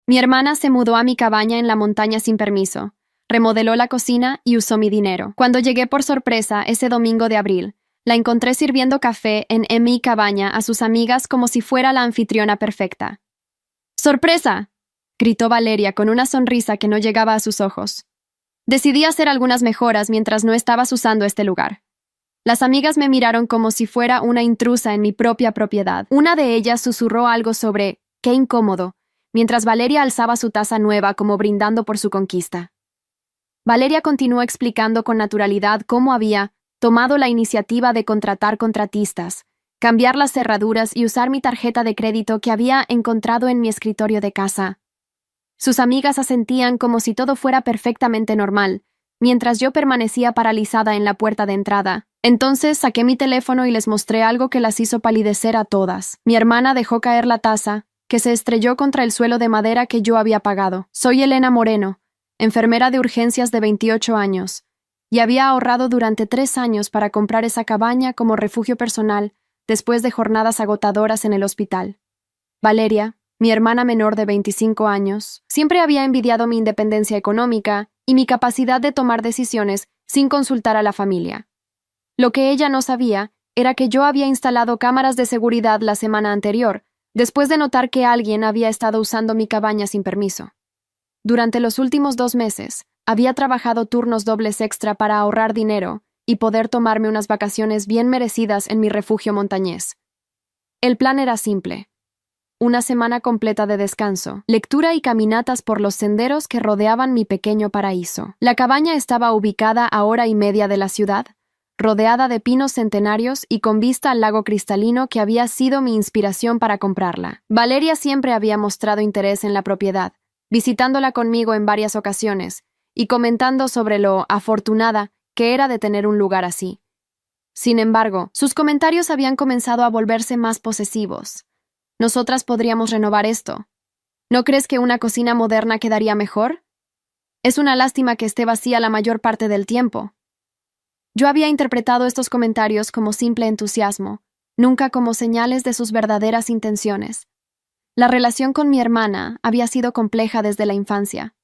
Mi hermana se mudó a mi cabaña en la montaña sin permiso, remodeló la cocina y usó mi dinero. Cuando llegué por sorpresa ese domingo de abril, la encontré sirviendo café en mi cabaña a sus amigas como si fuera la anfitriona perfecta. ¡Sorpresa!, gritó Valeria con una sonrisa que no llegaba a sus ojos. Decidí hacer algunas mejoras mientras no estabas usando este lugar. Las amigas me miraron como si fuera una intrusa en mi propia propiedad. Una de ellas susurró algo sobre «qué incómodo», mientras Valeria alzaba su taza nueva como brindando por su conquista. Valeria continuó explicando con naturalidad cómo había tomado la iniciativa de contratar contratistas, cambiar las cerraduras y usar mi tarjeta de crédito que había encontrado en mi escritorio de casa. Sus amigas asentían como si todo fuera perfectamente normal, mientras yo permanecía paralizada en la puerta de entrada. Entonces saqué mi teléfono y les mostré algo que las hizo palidecer a todas. Mi hermana dejó caer la taza, que se estrelló contra el suelo de madera que yo había pagado. Soy Elena Moreno, enfermera de urgencias de 28 años, y había ahorrado durante 3 años para comprar esa cabaña como refugio personal después de jornadas agotadoras en el hospital. Valeria, mi hermana menor de 25 años, siempre había envidiado mi independencia económica y mi capacidad de tomar decisiones sin consultar a la familia. Lo que ella no sabía era que yo había instalado cámaras de seguridad la semana anterior, después de notar que alguien había estado usando mi cabaña sin permiso. Durante los últimos 2 meses, había trabajado turnos dobles extra para ahorrar dinero y poder tomarme unas vacaciones bien merecidas en mi refugio montañés. El plan era simple: una semana completa de descanso, lectura y caminatas por los senderos que rodeaban mi pequeño paraíso. La cabaña estaba ubicada a 1:30 de la ciudad, rodeada de pinos centenarios y con vista al lago cristalino que había sido mi inspiración para comprarla. Valeria siempre había mostrado interés en la propiedad, visitándola conmigo en varias ocasiones y comentando sobre lo afortunada que era de tener un lugar así. Sin embargo, sus comentarios habían comenzado a volverse más posesivos. Nosotras podríamos renovar esto. ¿No crees que una cocina moderna quedaría mejor? Es una lástima que esté vacía la mayor parte del tiempo. Yo había interpretado estos comentarios como simple entusiasmo, nunca como señales de sus verdaderas intenciones. La relación con mi hermana había sido compleja desde la infancia.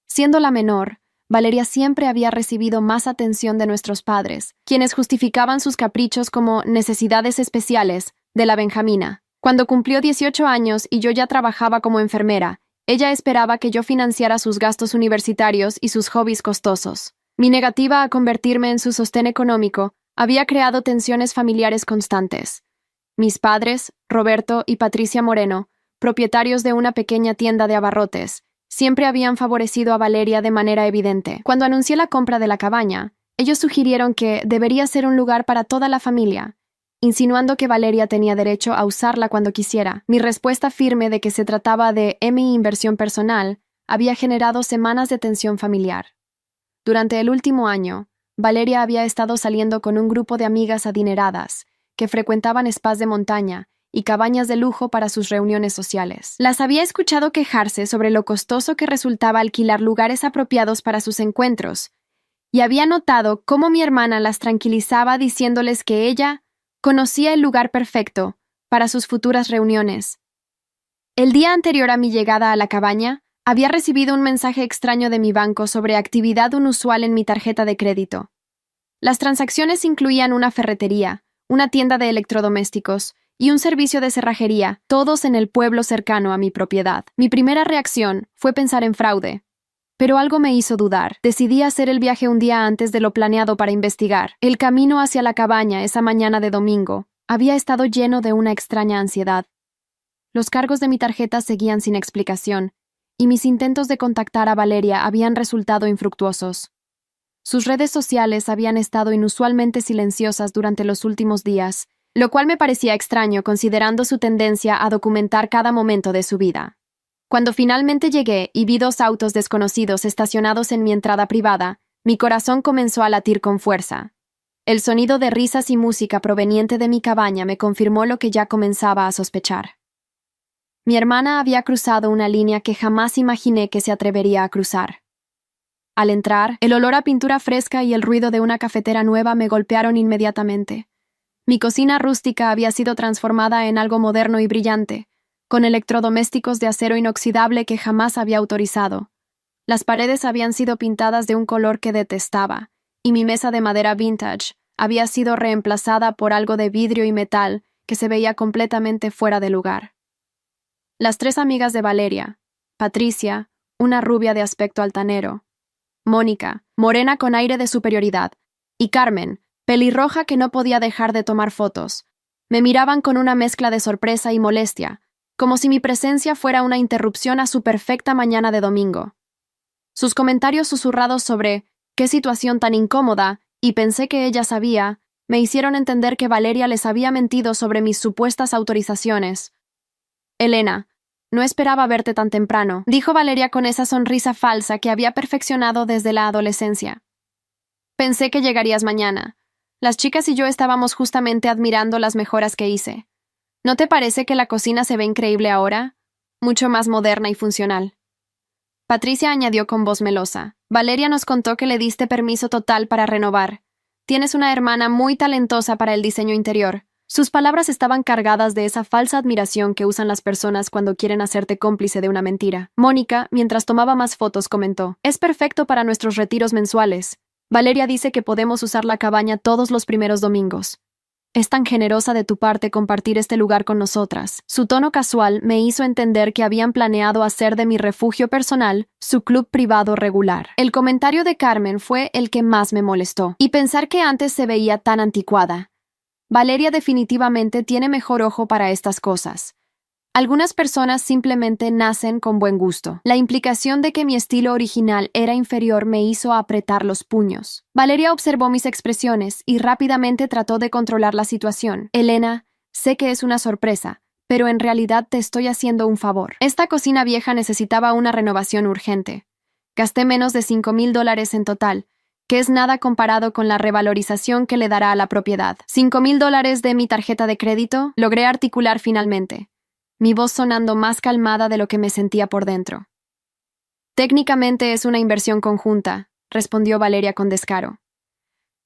Siendo la menor, Valeria siempre había recibido más atención de nuestros padres, quienes justificaban sus caprichos como necesidades especiales de la Benjamina. Cuando cumplió 18 años y yo ya trabajaba como enfermera, ella esperaba que yo financiara sus gastos universitarios y sus hobbies costosos. Mi negativa a convertirme en su sostén económico había creado tensiones familiares constantes. Mis padres, Roberto y Patricia Moreno, propietarios de una pequeña tienda de abarrotes, siempre habían favorecido a Valeria de manera evidente. Cuando anuncié la compra de la cabaña, ellos sugirieron que debería ser un lugar para toda la familia, insinuando que Valeria tenía derecho a usarla cuando quisiera. Mi respuesta firme de que se trataba de mi inversión personal había generado semanas de tensión familiar. Durante el último año, Valeria había estado saliendo con un grupo de amigas adineradas que frecuentaban spas de montaña y cabañas de lujo para sus reuniones sociales. Las había escuchado quejarse sobre lo costoso que resultaba alquilar lugares apropiados para sus encuentros, y había notado cómo mi hermana las tranquilizaba diciéndoles que ella conocía el lugar perfecto para sus futuras reuniones. El día anterior a mi llegada a la cabaña, había recibido un mensaje extraño de mi banco sobre actividad inusual en mi tarjeta de crédito. Las transacciones incluían una ferretería, una tienda de electrodomésticos y un servicio de cerrajería, todos en el pueblo cercano a mi propiedad. Mi primera reacción fue pensar en fraude, pero algo me hizo dudar. Decidí hacer el viaje un día antes de lo planeado para investigar. El camino hacia la cabaña esa mañana de domingo había estado lleno de una extraña ansiedad. Los cargos de mi tarjeta seguían sin explicación, y mis intentos de contactar a Valeria habían resultado infructuosos. Sus redes sociales habían estado inusualmente silenciosas durante los últimos días, lo cual me parecía extraño considerando su tendencia a documentar cada momento de su vida. Cuando finalmente llegué y vi 2 autos desconocidos estacionados en mi entrada privada, mi corazón comenzó a latir con fuerza. El sonido de risas y música proveniente de mi cabaña me confirmó lo que ya comenzaba a sospechar. Mi hermana había cruzado una línea que jamás imaginé que se atrevería a cruzar. Al entrar, el olor a pintura fresca y el ruido de una cafetera nueva me golpearon inmediatamente. Mi cocina rústica había sido transformada en algo moderno y brillante, con electrodomésticos de acero inoxidable que jamás había autorizado. Las paredes habían sido pintadas de un color que detestaba, y mi mesa de madera vintage había sido reemplazada por algo de vidrio y metal que se veía completamente fuera de lugar. Las tres amigas de Valeria, Patricia, una rubia de aspecto altanero, Mónica, morena con aire de superioridad, y Carmen, pelirroja que no podía dejar de tomar fotos, me miraban con una mezcla de sorpresa y molestia, como si mi presencia fuera una interrupción a su perfecta mañana de domingo. Sus comentarios susurrados sobre «qué situación tan incómoda» y «pensé que ella sabía» me hicieron entender que Valeria les había mentido sobre mis supuestas autorizaciones. «Elena, no esperaba verte tan temprano», dijo Valeria con esa sonrisa falsa que había perfeccionado desde la adolescencia. «Pensé que llegarías mañana. Las chicas y yo estábamos justamente admirando las mejoras que hice. ¿No te parece que la cocina se ve increíble ahora? Mucho más moderna y funcional». Patricia añadió con voz melosa. «Valeria nos contó que le diste permiso total para renovar. Tienes una hermana muy talentosa para el diseño interior». Sus palabras estaban cargadas de esa falsa admiración que usan las personas cuando quieren hacerte cómplice de una mentira. Mónica, mientras tomaba más fotos, comentó: «Es perfecto para nuestros retiros mensuales. Valeria dice que podemos usar la cabaña todos los primeros domingos. Es tan generosa de tu parte compartir este lugar con nosotras». Su tono casual me hizo entender que habían planeado hacer de mi refugio personal su club privado regular. El comentario de Carmen fue el que más me molestó, y pensar que antes se veía tan anticuada. Valeria definitivamente tiene mejor ojo para estas cosas. Algunas personas simplemente nacen con buen gusto. La implicación de que mi estilo original era inferior me hizo apretar los puños. Valeria observó mis expresiones y rápidamente trató de controlar la situación. «Elena, sé que es una sorpresa, pero en realidad te estoy haciendo un favor. Esta cocina vieja necesitaba una renovación urgente. Gasté menos de $5,000 en total, que es nada comparado con la revalorización que le dará a la propiedad. $5,000 de mi tarjeta de crédito», logré articular finalmente, mi voz sonando más calmada de lo que me sentía por dentro. «Técnicamente es una inversión conjunta», respondió Valeria con descaro.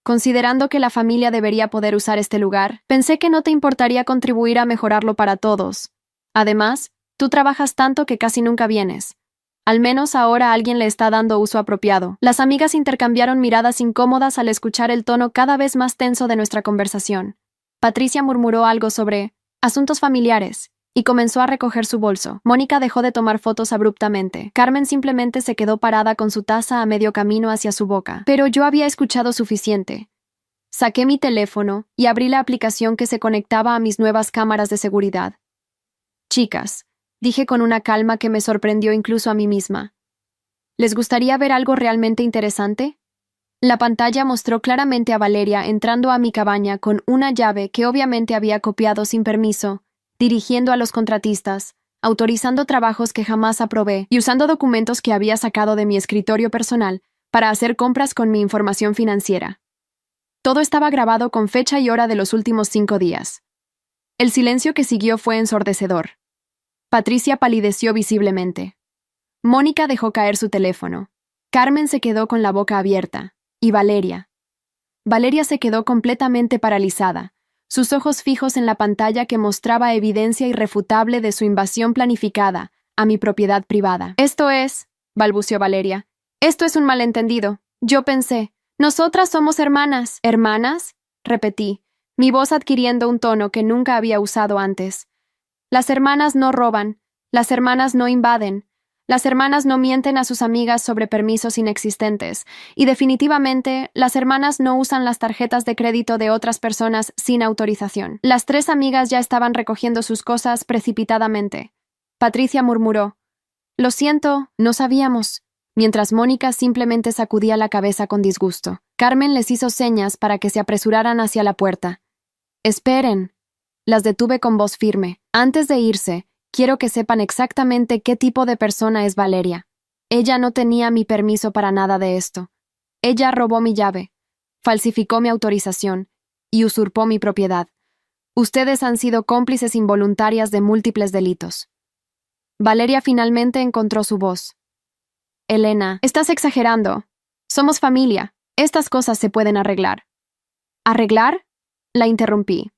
«Considerando que la familia debería poder usar este lugar, pensé que no te importaría contribuir a mejorarlo para todos. Además, tú trabajas tanto que casi nunca vienes. Al menos ahora alguien le está dando uso apropiado». Las amigas intercambiaron miradas incómodas al escuchar el tono cada vez más tenso de nuestra conversación. Patricia murmuró algo sobre asuntos familiares y comenzó a recoger su bolso. Mónica dejó de tomar fotos abruptamente. Carmen simplemente se quedó parada con su taza a medio camino hacia su boca. Pero yo había escuchado suficiente. Saqué mi teléfono y abrí la aplicación que se conectaba a mis nuevas cámaras de seguridad. «Chicas», dije con una calma que me sorprendió incluso a mí misma, «¿les gustaría ver algo realmente interesante?». La pantalla mostró claramente a Valeria entrando a mi cabaña con una llave que obviamente había copiado sin permiso, dirigiendo a los contratistas, autorizando trabajos que jamás aprobé y usando documentos que había sacado de mi escritorio personal para hacer compras con mi información financiera. Todo estaba grabado con fecha y hora de los últimos 5 días. El silencio que siguió fue ensordecedor. Patricia palideció visiblemente. Mónica dejó caer su teléfono. Carmen se quedó con la boca abierta. Y Valeria se quedó completamente paralizada, sus ojos fijos en la pantalla que mostraba evidencia irrefutable de su invasión planificada a mi propiedad privada. «Esto es», balbuceó Valeria, «esto es un malentendido. Yo pensé, nosotras somos hermanas». «¿Hermanas?», repetí, mi voz adquiriendo un tono que nunca había usado antes. «Las hermanas no roban, las hermanas no invaden, las hermanas no mienten a sus amigas sobre permisos inexistentes, y definitivamente las hermanas no usan las tarjetas de crédito de otras personas sin autorización». Las tres amigas ya estaban recogiendo sus cosas precipitadamente. Patricia murmuró: «Lo siento, no sabíamos», mientras Mónica simplemente sacudía la cabeza con disgusto. Carmen les hizo señas para que se apresuraran hacia la puerta. «Esperen», las detuve con voz firme. «Antes de irse, quiero que sepan exactamente qué tipo de persona es Valeria. Ella no tenía mi permiso para nada de esto. Ella robó mi llave, falsificó mi autorización y usurpó mi propiedad. Ustedes han sido cómplices involuntarias de múltiples delitos». Valeria finalmente encontró su voz. «Elena, estás exagerando. Somos familia. Estas cosas se pueden arreglar». «¿Arreglar?», la interrumpí.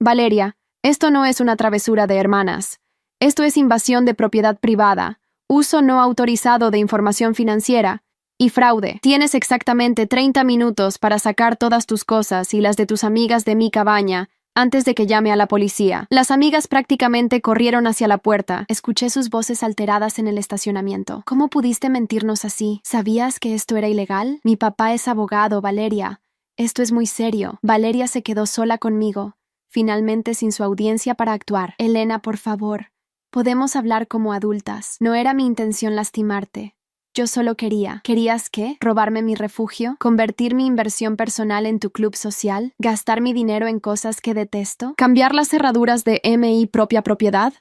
«Valeria, esto no es una travesura de hermanas. Esto es invasión de propiedad privada, uso no autorizado de información financiera y fraude. Tienes exactamente 30 minutos para sacar todas tus cosas y las de tus amigas de mi cabaña antes de que llame a la policía. Las amigas prácticamente corrieron hacia la puerta. Escuché sus voces alteradas en el estacionamiento. ¿Cómo pudiste mentirnos así? ¿Sabías que esto era ilegal? Mi papá es abogado, Valeria. Esto es muy serio. Valeria se quedó sola conmigo, finalmente sin su audiencia para actuar. Elena, por favor. Podemos hablar como adultas. No era mi intención lastimarte. Yo solo quería. ¿Querías qué? ¿Robarme mi refugio? ¿Convertir mi inversión personal en tu club social? ¿Gastar mi dinero en cosas que detesto? ¿Cambiar las cerraduras de mi propia propiedad?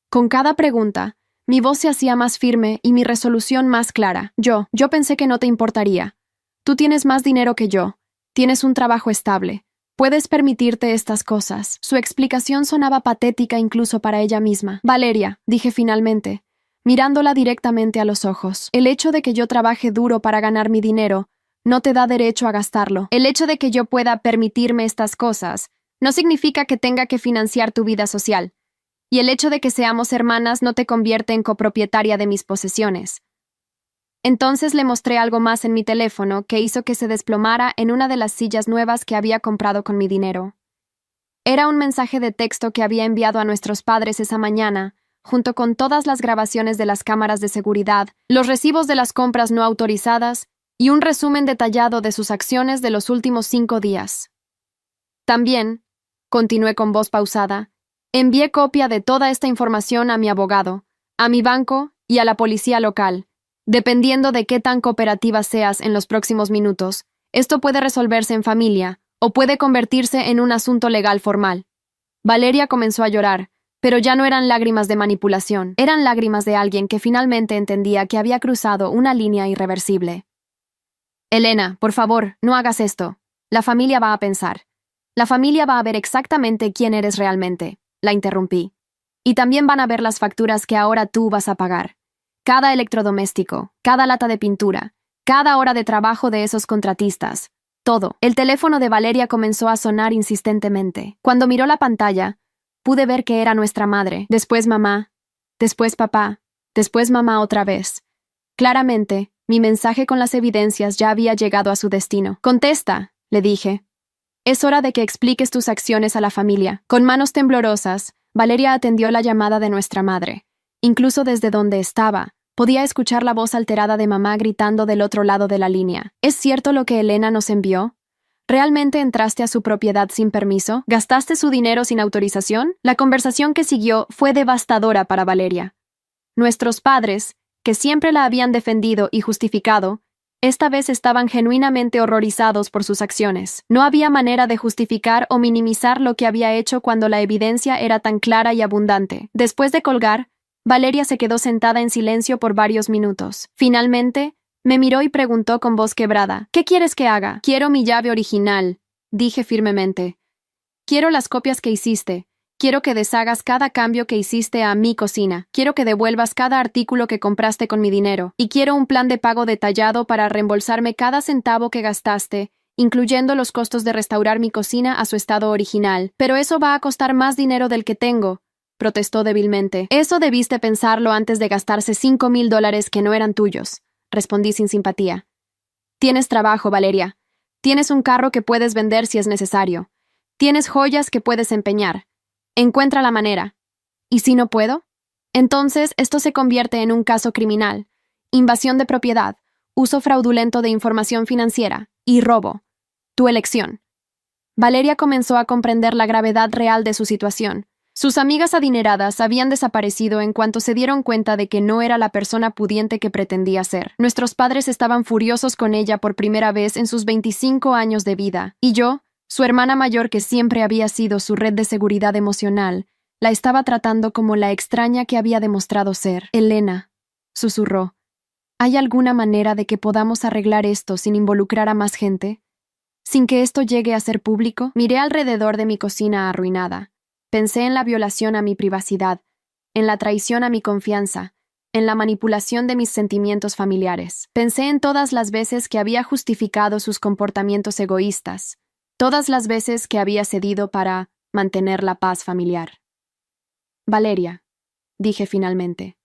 Con cada pregunta, mi voz se hacía más firme y mi resolución más clara. Yo pensé que no te importaría. Tú tienes más dinero que yo. Tienes un trabajo estable. Puedes permitirte estas cosas. Su explicación sonaba patética incluso para ella misma. Valeria, dije finalmente, mirándola directamente a los ojos. El hecho de que yo trabaje duro para ganar mi dinero no te da derecho a gastarlo. El hecho de que yo pueda permitirme estas cosas no significa que tenga que financiar tu vida social. Y el hecho de que seamos hermanas no te convierte en copropietaria de mis posesiones. Entonces le mostré algo más en mi teléfono que hizo que se desplomara en una de las sillas nuevas que había comprado con mi dinero. Era un mensaje de texto que había enviado a nuestros padres esa mañana, junto con todas las grabaciones de las cámaras de seguridad, los recibos de las compras no autorizadas y un resumen detallado de sus acciones de los últimos 5 días. También, continué con voz pausada, envié copia de toda esta información a mi abogado, a mi banco y a la policía local. Dependiendo de qué tan cooperativa seas en los próximos minutos, esto puede resolverse en familia o puede convertirse en un asunto legal formal. Valeria comenzó a llorar, pero ya no eran lágrimas de manipulación, eran lágrimas de alguien que finalmente entendía que había cruzado una línea irreversible. Elena, por favor, no hagas esto. La familia va a pensar. La familia va a ver exactamente quién eres realmente, la interrumpí. Y también van a ver las facturas que ahora tú vas a pagar. Cada electrodoméstico, cada lata de pintura, cada hora de trabajo de esos contratistas, todo. El teléfono de Valeria comenzó a sonar insistentemente. Cuando miró la pantalla, pude ver que era nuestra madre, después mamá, después papá, después mamá otra vez. Claramente, mi mensaje con las evidencias ya había llegado a su destino. Contesta, le dije. Es hora de que expliques tus acciones a la familia. Con manos temblorosas, Valeria atendió la llamada de nuestra madre. Incluso desde donde estaba, podía escuchar la voz alterada de mamá gritando del otro lado de la línea. ¿Es cierto lo que Elena nos envió? ¿Realmente entraste a su propiedad sin permiso? ¿Gastaste su dinero sin autorización? La conversación que siguió fue devastadora para Valeria. Nuestros padres, que siempre la habían defendido y justificado, esta vez estaban genuinamente horrorizados por sus acciones. No había manera de justificar o minimizar lo que había hecho cuando la evidencia era tan clara y abundante. Después de colgar, Valeria se quedó sentada en silencio por varios minutos. Finalmente, me miró y preguntó con voz quebrada, ¿qué quieres que haga? Quiero mi llave original, dije firmemente. Quiero las copias que hiciste. Quiero que deshagas cada cambio que hiciste a mi cocina. Quiero que devuelvas cada artículo que compraste con mi dinero. Y quiero un plan de pago detallado para reembolsarme cada centavo que gastaste, incluyendo los costos de restaurar mi cocina a su estado original. Pero eso va a costar más dinero del que tengo, protestó débilmente. Eso debiste pensarlo antes de gastarse $5,000 que no eran tuyos, respondí sin simpatía. Tienes trabajo, Valeria. Tienes un carro que puedes vender si es necesario. Tienes joyas que puedes empeñar. Encuentra la manera. ¿Y si no puedo? Entonces esto se convierte en un caso criminal, invasión de propiedad, uso fraudulento de información financiera y robo. Tu elección. Valeria comenzó a comprender la gravedad real de su situación. Sus amigas adineradas habían desaparecido en cuanto se dieron cuenta de que no era la persona pudiente que pretendía ser. Nuestros padres estaban furiosos con ella por primera vez en sus 25 años de vida, y yo, su hermana mayor que siempre había sido su red de seguridad emocional, la estaba tratando como la extraña que había demostrado ser. Elena, susurró, ¿hay alguna manera de que podamos arreglar esto sin involucrar a más gente? ¿Sin que esto llegue a ser público? Miré alrededor de mi cocina arruinada. Pensé en la violación a mi privacidad, en la traición a mi confianza, en la manipulación de mis sentimientos familiares. Pensé en todas las veces que había justificado sus comportamientos egoístas, todas las veces que había cedido para mantener la paz familiar. Valeria, dije finalmente.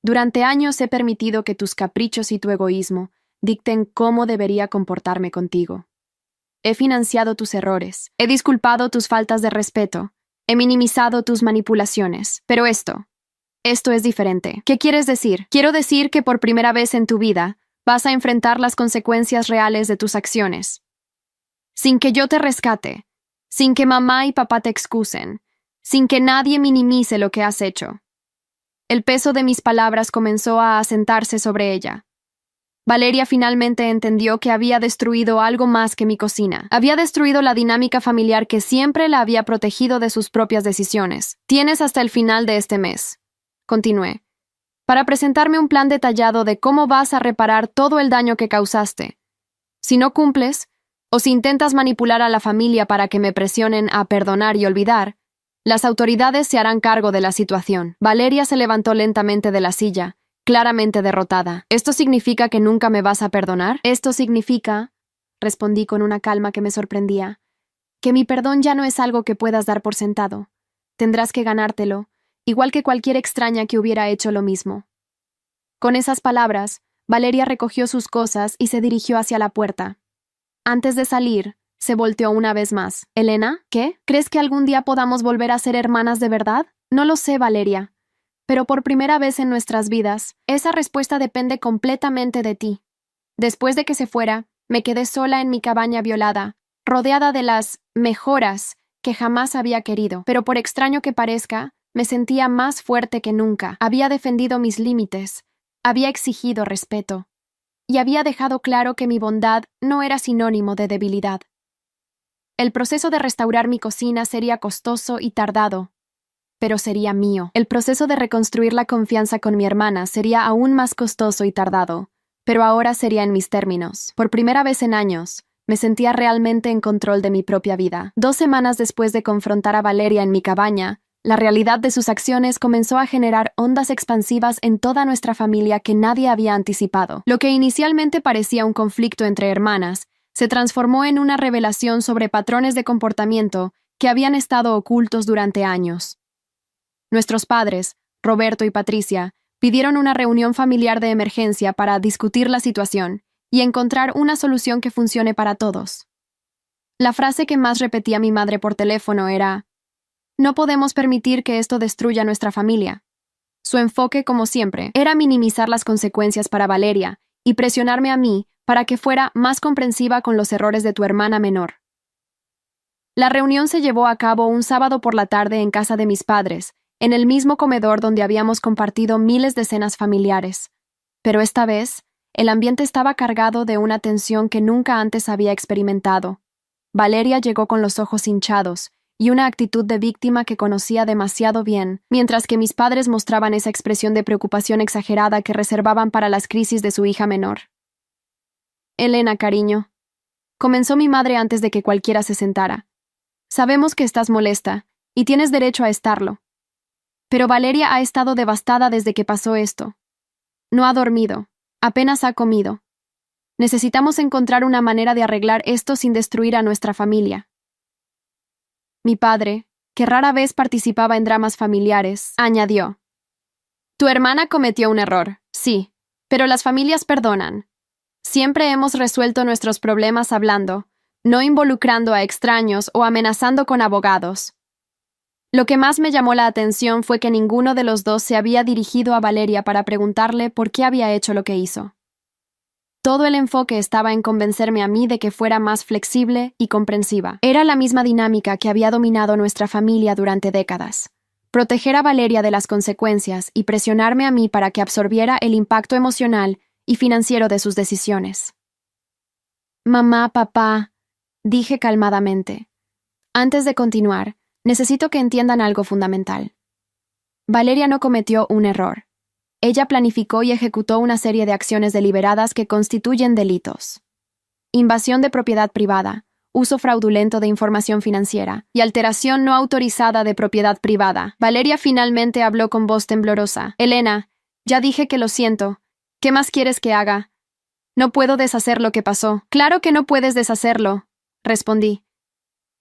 Durante años he permitido que tus caprichos y tu egoísmo dicten cómo debería comportarme contigo. He financiado tus errores, he disculpado tus faltas de respeto, he minimizado tus manipulaciones, pero esto es diferente. ¿Qué quieres decir? Quiero decir que por primera vez en tu vida vas a enfrentar las consecuencias reales de tus acciones. Sin que yo te rescate, sin que mamá y papá te excusen, sin que nadie minimice lo que has hecho. El peso de mis palabras comenzó a asentarse sobre ella. Valeria finalmente entendió que había destruido algo más que mi cocina. Había destruido la dinámica familiar que siempre la había protegido de sus propias decisiones. Tienes hasta el final de este mes, continué, para presentarme un plan detallado de cómo vas a reparar todo el daño que causaste. Si no cumples, o si intentas manipular a la familia para que me presionen a perdonar y olvidar, las autoridades se harán cargo de la situación. Valeria se levantó lentamente de la silla, claramente derrotada. ¿Esto significa que nunca me vas a perdonar? Esto significa, respondí con una calma que me sorprendía, que mi perdón ya no es algo que puedas dar por sentado. Tendrás que ganártelo, igual que cualquier extraña que hubiera hecho lo mismo. Con esas palabras, Valeria recogió sus cosas y se dirigió hacia la puerta. Antes de salir, se volteó una vez más. «Elena, ¿qué? ¿Crees que algún día podamos volver a ser hermanas de verdad?» «No lo sé, Valeria. Pero por primera vez en nuestras vidas, esa respuesta depende completamente de ti». Después de que se fuera, me quedé sola en mi cabaña violada, rodeada de las mejoras que jamás había querido. Pero por extraño que parezca, me sentía más fuerte que nunca. Había defendido mis límites, había exigido respeto, y había dejado claro que mi bondad no era sinónimo de debilidad. El proceso de restaurar mi cocina sería costoso y tardado, pero sería mío. El proceso de reconstruir la confianza con mi hermana sería aún más costoso y tardado, pero ahora sería en mis términos. Por primera vez en años, me sentía realmente en control de mi propia vida. 2 semanas después de confrontar a Valeria en mi cabaña, la realidad de sus acciones comenzó a generar ondas expansivas en toda nuestra familia que nadie había anticipado. Lo que inicialmente parecía un conflicto entre hermanas, se transformó en una revelación sobre patrones de comportamiento que habían estado ocultos durante años. Nuestros padres, Roberto y Patricia, pidieron una reunión familiar de emergencia para discutir la situación y encontrar una solución que funcione para todos. La frase que más repetía mi madre por teléfono era: «No podemos permitir que esto destruya nuestra familia». Su enfoque, como siempre, era minimizar las consecuencias para Valeria y presionarme a mí para que fuera más comprensiva con los errores de tu hermana menor. La reunión se llevó a cabo un sábado por la tarde en casa de mis padres, en el mismo comedor donde habíamos compartido miles de cenas familiares. Pero esta vez, el ambiente estaba cargado de una tensión que nunca antes había experimentado. Valeria llegó con los ojos hinchados y una actitud de víctima que conocía demasiado bien, mientras que mis padres mostraban esa expresión de preocupación exagerada que reservaban para las crisis de su hija menor. «Elena, cariño», comenzó mi madre antes de que cualquiera se sentara. «Sabemos que estás molesta, y tienes derecho a estarlo. Pero Valeria ha estado devastada desde que pasó esto. No ha dormido, apenas ha comido. Necesitamos encontrar una manera de arreglar esto sin destruir a nuestra familia». Mi padre, que rara vez participaba en dramas familiares, añadió: «Tu hermana cometió un error, sí, pero las familias perdonan. Siempre hemos resuelto nuestros problemas hablando, no involucrando a extraños o amenazando con abogados». Lo que más me llamó la atención fue que ninguno de los dos se había dirigido a Valeria para preguntarle por qué había hecho lo que hizo. Todo el enfoque estaba en convencerme a mí de que fuera más flexible y comprensiva. Era la misma dinámica que había dominado nuestra familia durante décadas. Proteger a Valeria de las consecuencias y presionarme a mí para que absorbiera el impacto emocional y financiero de sus decisiones. «Mamá, papá», dije calmadamente. «Antes de continuar, necesito que entiendan algo fundamental. Valeria no cometió un error. Ella planificó y ejecutó una serie de acciones deliberadas que constituyen delitos: invasión de propiedad privada, uso fraudulento de información financiera y alteración no autorizada de propiedad privada». Valeria finalmente habló con voz temblorosa. «Elena, ya dije que lo siento. ¿Qué más quieres que haga? No puedo deshacer lo que pasó». «Claro que no puedes deshacerlo», respondí.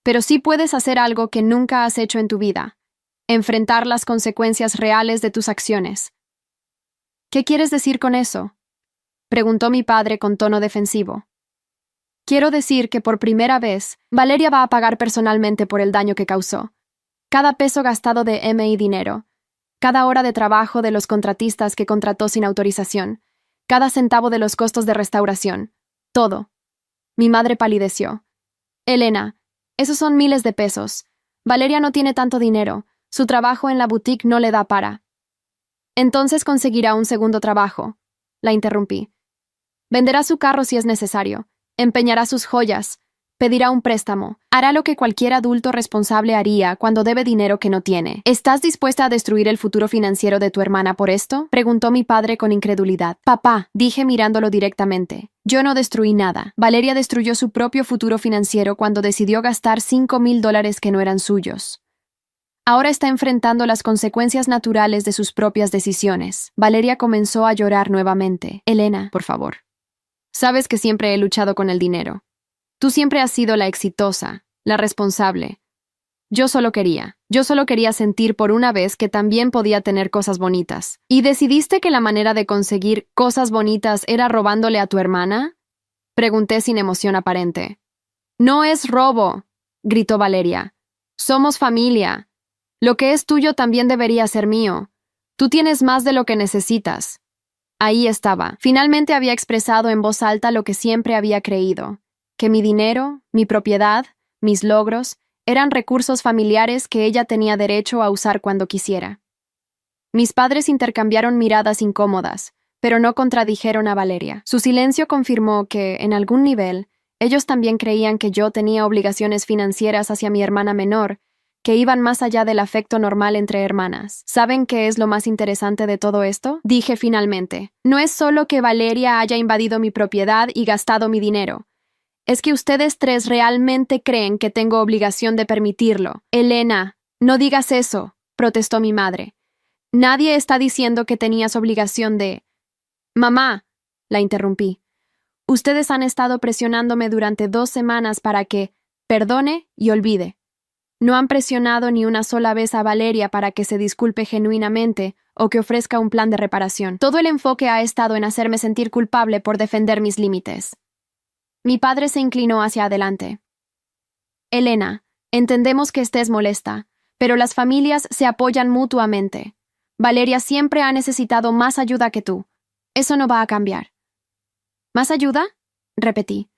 «Pero sí puedes hacer algo que nunca has hecho en tu vida. enfrentar las consecuencias reales de tus acciones. ¿Qué quieres decir con eso?, preguntó mi padre con tono defensivo. Quiero decir que por primera vez, Valeria va a pagar personalmente por el daño que causó. Cada peso gastado de MI dinero, cada hora de trabajo de los contratistas que contrató sin autorización, cada centavo de los costos de restauración, todo. Mi madre palideció. Elena, esos son miles de pesos. Valeria no tiene tanto dinero. Su trabajo en la boutique no le da para. Entonces conseguirá un segundo trabajo. La interrumpí. Venderá su carro si es necesario. Empeñará sus joyas. Pedirá un préstamo. Hará lo que cualquier adulto responsable haría cuando debe dinero que no tiene. ¿Estás dispuesta a destruir el futuro financiero de tu hermana por esto?, preguntó mi padre con incredulidad. Papá, dije mirándolo directamente. Yo no destruí nada. Valeria destruyó su propio futuro financiero cuando decidió gastar $5,000 que no eran suyos. Ahora está enfrentando las consecuencias naturales de sus propias decisiones. Valeria comenzó a llorar nuevamente. Elena, por favor. Sabes que siempre he luchado con el dinero. Tú siempre has sido la exitosa, la responsable. Yo solo quería sentir por una vez que también podía tener cosas bonitas. ¿Y decidiste que la manera de conseguir cosas bonitas era robándole a tu hermana?, pregunté sin emoción aparente. No es robo, gritó Valeria. Somos familia. Lo que es tuyo también debería ser mío. Tú tienes más de lo que necesitas. Ahí estaba. Finalmente había expresado en voz alta lo que siempre había creído. Que mi dinero, mi propiedad, mis logros, eran recursos familiares que ella tenía derecho a usar cuando quisiera. Mis padres intercambiaron miradas incómodas, pero no contradijeron a Valeria. Su silencio confirmó que, en algún nivel, ellos también creían que yo tenía obligaciones financieras hacia mi hermana menor, que iban más allá del afecto normal entre hermanas. ¿Saben qué es lo más interesante de todo esto?, dije finalmente. No es solo que Valeria haya invadido mi propiedad y gastado mi dinero. Es que ustedes tres realmente creen que tengo obligación de permitirlo. Elena, no digas eso, protestó mi madre. Nadie está diciendo que tenías obligación de... Mamá, la interrumpí. Ustedes han estado presionándome durante 2 semanas para que perdone y olvide. No han presionado ni una sola vez a Valeria para que se disculpe genuinamente o que ofrezca un plan de reparación. Todo el enfoque ha estado en hacerme sentir culpable por defender mis límites. Mi padre se inclinó hacia adelante. Elena, entendemos que estés molesta, pero las familias se apoyan mutuamente. Valeria siempre ha necesitado más ayuda que tú. Eso no va a cambiar. ¿Más ayuda?, repetí.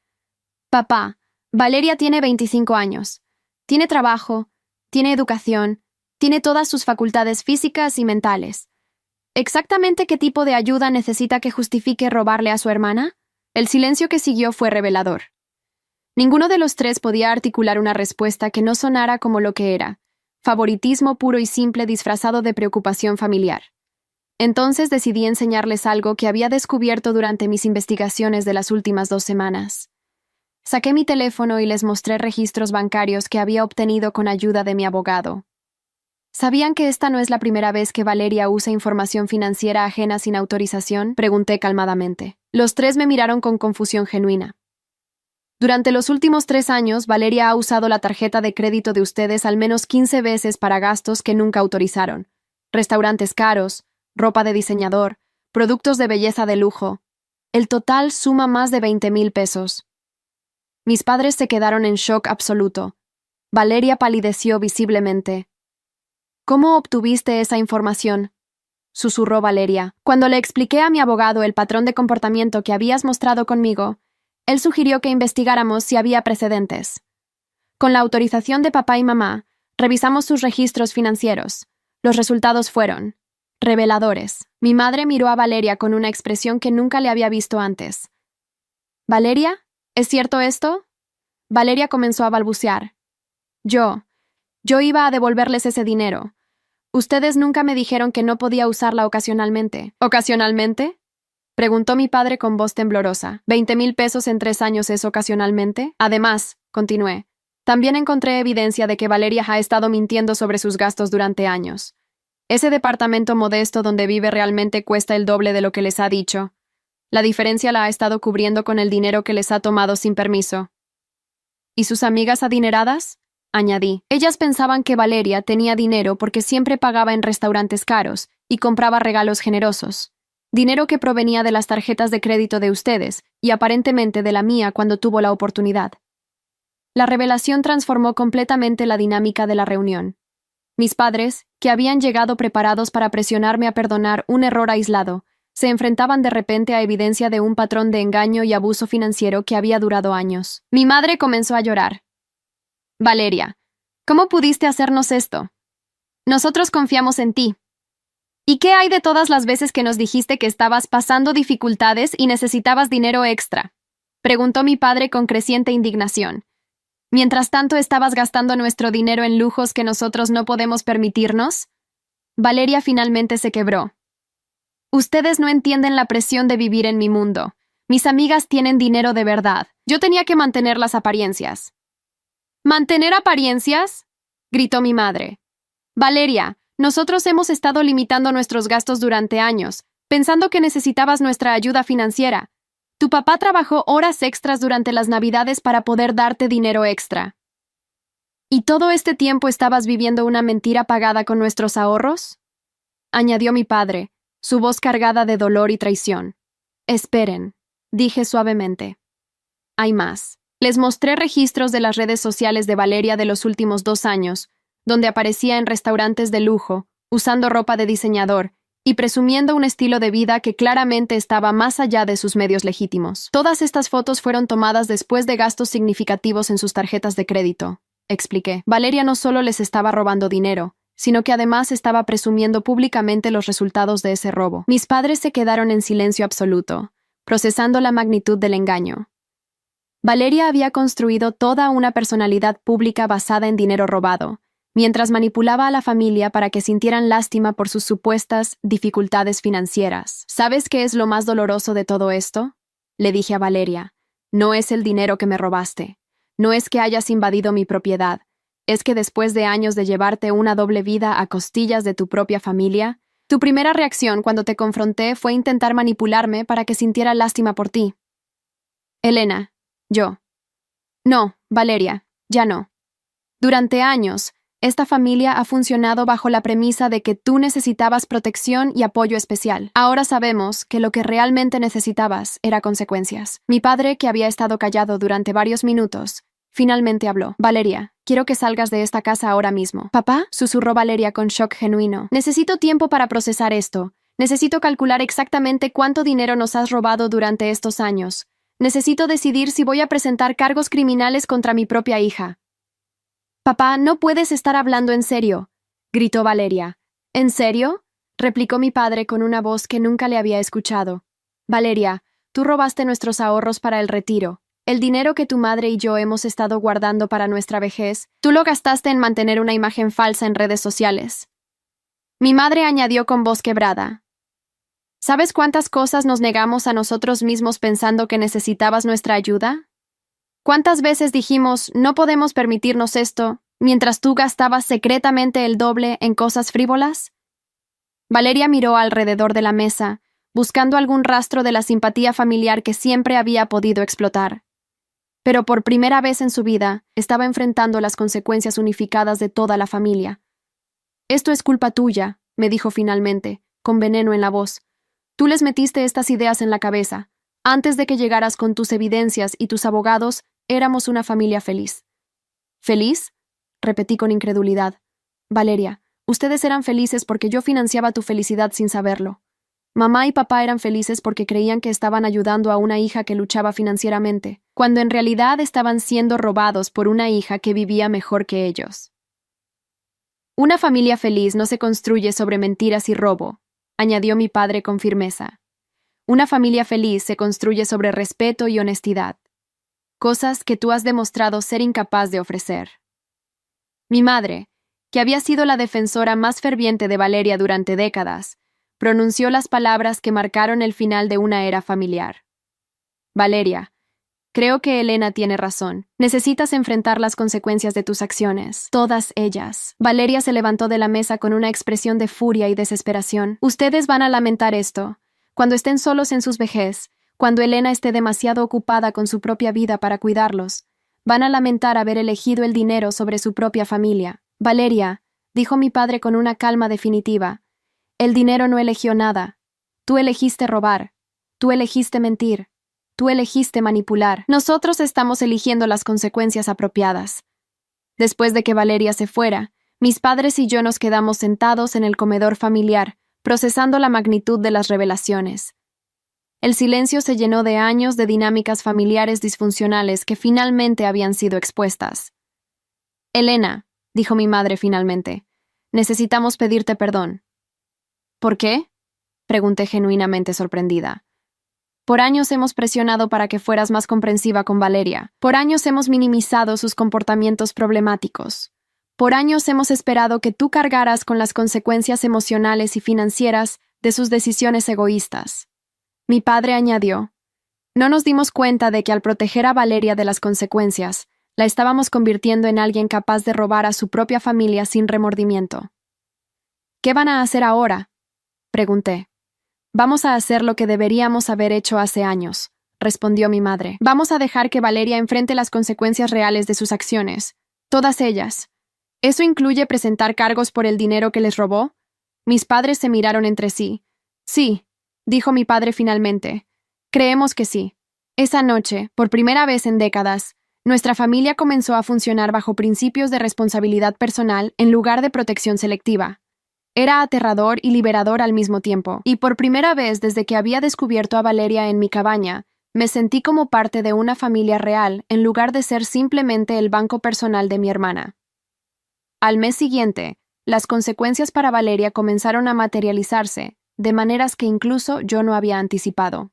Papá, Valeria tiene 25 años. Tiene trabajo, tiene educación, tiene todas sus facultades físicas y mentales. ¿Exactamente qué tipo de ayuda necesita que justifique robarle a su hermana? El silencio que siguió fue revelador. Ninguno de los tres podía articular una respuesta que no sonara como lo que era: favoritismo puro y simple disfrazado de preocupación familiar. Entonces decidí enseñarles algo que había descubierto durante mis investigaciones de las últimas 2 semanas. Saqué mi teléfono y les mostré registros bancarios que había obtenido con ayuda de mi abogado. ¿Sabían que esta no es la primera vez que Valeria usa información financiera ajena sin autorización?, pregunté calmadamente. Los tres me miraron con confusión genuina. Durante los últimos 3 años, Valeria ha usado la tarjeta de crédito de ustedes al menos 15 veces para gastos que nunca autorizaron. Restaurantes caros, ropa de diseñador, productos de belleza de lujo. El total suma más de 20,000 pesos. Mis padres se quedaron en shock absoluto. Valeria palideció visiblemente. ¿Cómo obtuviste esa información?, susurró Valeria. Cuando le expliqué a mi abogado el patrón de comportamiento que habías mostrado conmigo, él sugirió que investigáramos si había precedentes. Con la autorización de papá y mamá, revisamos sus registros financieros. Los resultados fueron reveladores. Mi madre miró a Valeria con una expresión que nunca le había visto antes. ¿Valeria? ¿Es cierto esto? Valeria comenzó a balbucear. Yo iba a devolverles ese dinero. Ustedes nunca me dijeron que no podía usarla ocasionalmente. ¿Ocasionalmente?, preguntó mi padre con voz temblorosa. ¿20,000 pesos en 3 años es ocasionalmente? Además, continué, también encontré evidencia de que Valeria ha estado mintiendo sobre sus gastos durante años. Ese departamento modesto donde vive realmente cuesta el doble de lo que les ha dicho. La diferencia la ha estado cubriendo con el dinero que les ha tomado sin permiso. ¿Y sus amigas adineradas? añadí. Ellas pensaban que Valeria tenía dinero porque siempre pagaba en restaurantes caros y compraba regalos generosos. Dinero que provenía de las tarjetas de crédito de ustedes y aparentemente de la mía cuando tuvo la oportunidad. La revelación transformó completamente la dinámica de la reunión. Mis padres, que habían llegado preparados para presionarme a perdonar un error aislado, se enfrentaban de repente a evidencia de un patrón de engaño y abuso financiero que había durado años. Mi madre comenzó a llorar. Valeria, ¿cómo pudiste hacernos esto? Nosotros confiamos en ti. ¿Y qué hay de todas las veces que nos dijiste que estabas pasando dificultades y necesitabas dinero extra? Preguntó mi padre con creciente indignación. Mientras tanto, ¿estabas gastando nuestro dinero en lujos que nosotros no podemos permitirnos? Valeria finalmente se quebró. Ustedes no entienden la presión de vivir en mi mundo. Mis amigas tienen dinero de verdad. Yo tenía que mantener las apariencias. ¿Mantener apariencias?, gritó mi madre. Valeria, nosotros hemos estado limitando nuestros gastos durante años, pensando que necesitabas nuestra ayuda financiera. Tu papá trabajó horas extras durante las Navidades para poder darte dinero extra. ¿Y todo este tiempo estabas viviendo una mentira pagada con nuestros ahorros?, añadió mi padre, su voz cargada de dolor y traición. Esperen, dije suavemente. Hay más. Les mostré registros de las redes sociales de Valeria de los últimos 2 años, donde aparecía en restaurantes de lujo, usando ropa de diseñador y presumiendo un estilo de vida que claramente estaba más allá de sus medios legítimos. Todas estas fotos fueron tomadas después de gastos significativos en sus tarjetas de crédito, expliqué. Valeria no solo les estaba robando dinero, sino que además estaba presumiendo públicamente los resultados de ese robo. Mis padres se quedaron en silencio absoluto, procesando la magnitud del engaño. Valeria había construido toda una personalidad pública basada en dinero robado, mientras manipulaba a la familia para que sintieran lástima por sus supuestas dificultades financieras. ¿Sabes qué es lo más doloroso de todo esto?, le dije a Valeria. No es el dinero que me robaste. No es que hayas invadido mi propiedad. Es que después de años de llevarte una doble vida a costillas de tu propia familia, tu primera reacción cuando te confronté fue intentar manipularme para que sintiera lástima por ti. Elena, yo. No, Valeria, ya no. Durante años, esta familia ha funcionado bajo la premisa de que tú necesitabas protección y apoyo especial. Ahora sabemos que lo que realmente necesitabas era consecuencias. Mi padre, que había estado callado durante varios minutos, finalmente habló. Valeria, quiero que salgas de esta casa ahora mismo. ¿Papá?, susurró Valeria con shock genuino. Necesito tiempo para procesar esto. Necesito calcular exactamente cuánto dinero nos has robado durante estos años. Necesito decidir si voy a presentar cargos criminales contra mi propia hija. Papá, no puedes estar hablando en serio, gritó Valeria. ¿En serio?, replicó mi padre con una voz que nunca le había escuchado. Valeria, tú robaste nuestros ahorros para el retiro. El dinero que tu madre y yo hemos estado guardando para nuestra vejez, tú lo gastaste en mantener una imagen falsa en redes sociales. Mi madre añadió con voz quebrada. ¿Sabes cuántas cosas nos negamos a nosotros mismos pensando que necesitabas nuestra ayuda? ¿Cuántas veces dijimos, no podemos permitirnos esto, mientras tú gastabas secretamente el doble en cosas frívolas? Valeria miró alrededor de la mesa, buscando algún rastro de la simpatía familiar que siempre había podido explotar. Pero por primera vez en su vida, estaba enfrentando las consecuencias unificadas de toda la familia. Esto es culpa tuya, me dijo finalmente, con veneno en la voz. Tú les metiste estas ideas en la cabeza. Antes de que llegaras con tus evidencias y tus abogados, éramos una familia feliz. ¿Feliz?, repetí con incredulidad. Valeria, ustedes eran felices porque yo financiaba tu felicidad sin saberlo. Mamá y papá eran felices porque creían que estaban ayudando a una hija que luchaba financieramente, cuando en realidad estaban siendo robados por una hija que vivía mejor que ellos. Una familia feliz no se construye sobre mentiras y robo, añadió mi padre con firmeza. Una familia feliz se construye sobre respeto y honestidad, cosas que tú has demostrado ser incapaz de ofrecer. Mi madre, que había sido la defensora más ferviente de Valeria durante décadas, pronunció las palabras que marcaron el final de una era familiar. Valeria, creo que Elena tiene razón. Necesitas enfrentar las consecuencias de tus acciones, todas ellas. Valeria se levantó de la mesa con una expresión de furia y desesperación. Ustedes van a lamentar esto, cuando estén solos en sus vejez, cuando Elena esté demasiado ocupada con su propia vida para cuidarlos. Van a lamentar haber elegido el dinero sobre su propia familia. Valeria, dijo mi padre con una calma definitiva, el dinero no eligió nada. Tú elegiste robar. Tú elegiste mentir. Tú elegiste manipular. Nosotros estamos eligiendo las consecuencias apropiadas. Después de que Valeria se fuera, mis padres y yo nos quedamos sentados en el comedor familiar, procesando la magnitud de las revelaciones. El silencio se llenó de años de dinámicas familiares disfuncionales que finalmente habían sido expuestas. Elena, dijo mi madre finalmente, necesitamos pedirte perdón. ¿Por qué? Pregunté genuinamente sorprendida. Por años hemos presionado para que fueras más comprensiva con Valeria. Por años hemos minimizado sus comportamientos problemáticos. Por años hemos esperado que tú cargaras con las consecuencias emocionales y financieras de sus decisiones egoístas. Mi padre añadió, no nos dimos cuenta de que al proteger a Valeria de las consecuencias, la estábamos convirtiendo en alguien capaz de robar a su propia familia sin remordimiento. ¿Qué van a hacer ahora? Pregunté. Vamos a hacer lo que deberíamos haber hecho hace años, respondió mi madre. Vamos a dejar que Valeria enfrente las consecuencias reales de sus acciones, todas ellas. ¿Eso incluye presentar cargos por el dinero que les robó? Mis padres se miraron entre sí. Sí, dijo mi padre finalmente. Creemos que sí. Esa noche, por primera vez en décadas, nuestra familia comenzó a funcionar bajo principios de responsabilidad personal en lugar de protección selectiva. Era aterrador y liberador al mismo tiempo, y por primera vez desde que había descubierto a Valeria en mi cabaña, me sentí como parte de una familia real en lugar de ser simplemente el banco personal de mi hermana. Al mes siguiente, las consecuencias para Valeria comenzaron a materializarse, de maneras que incluso yo no había anticipado.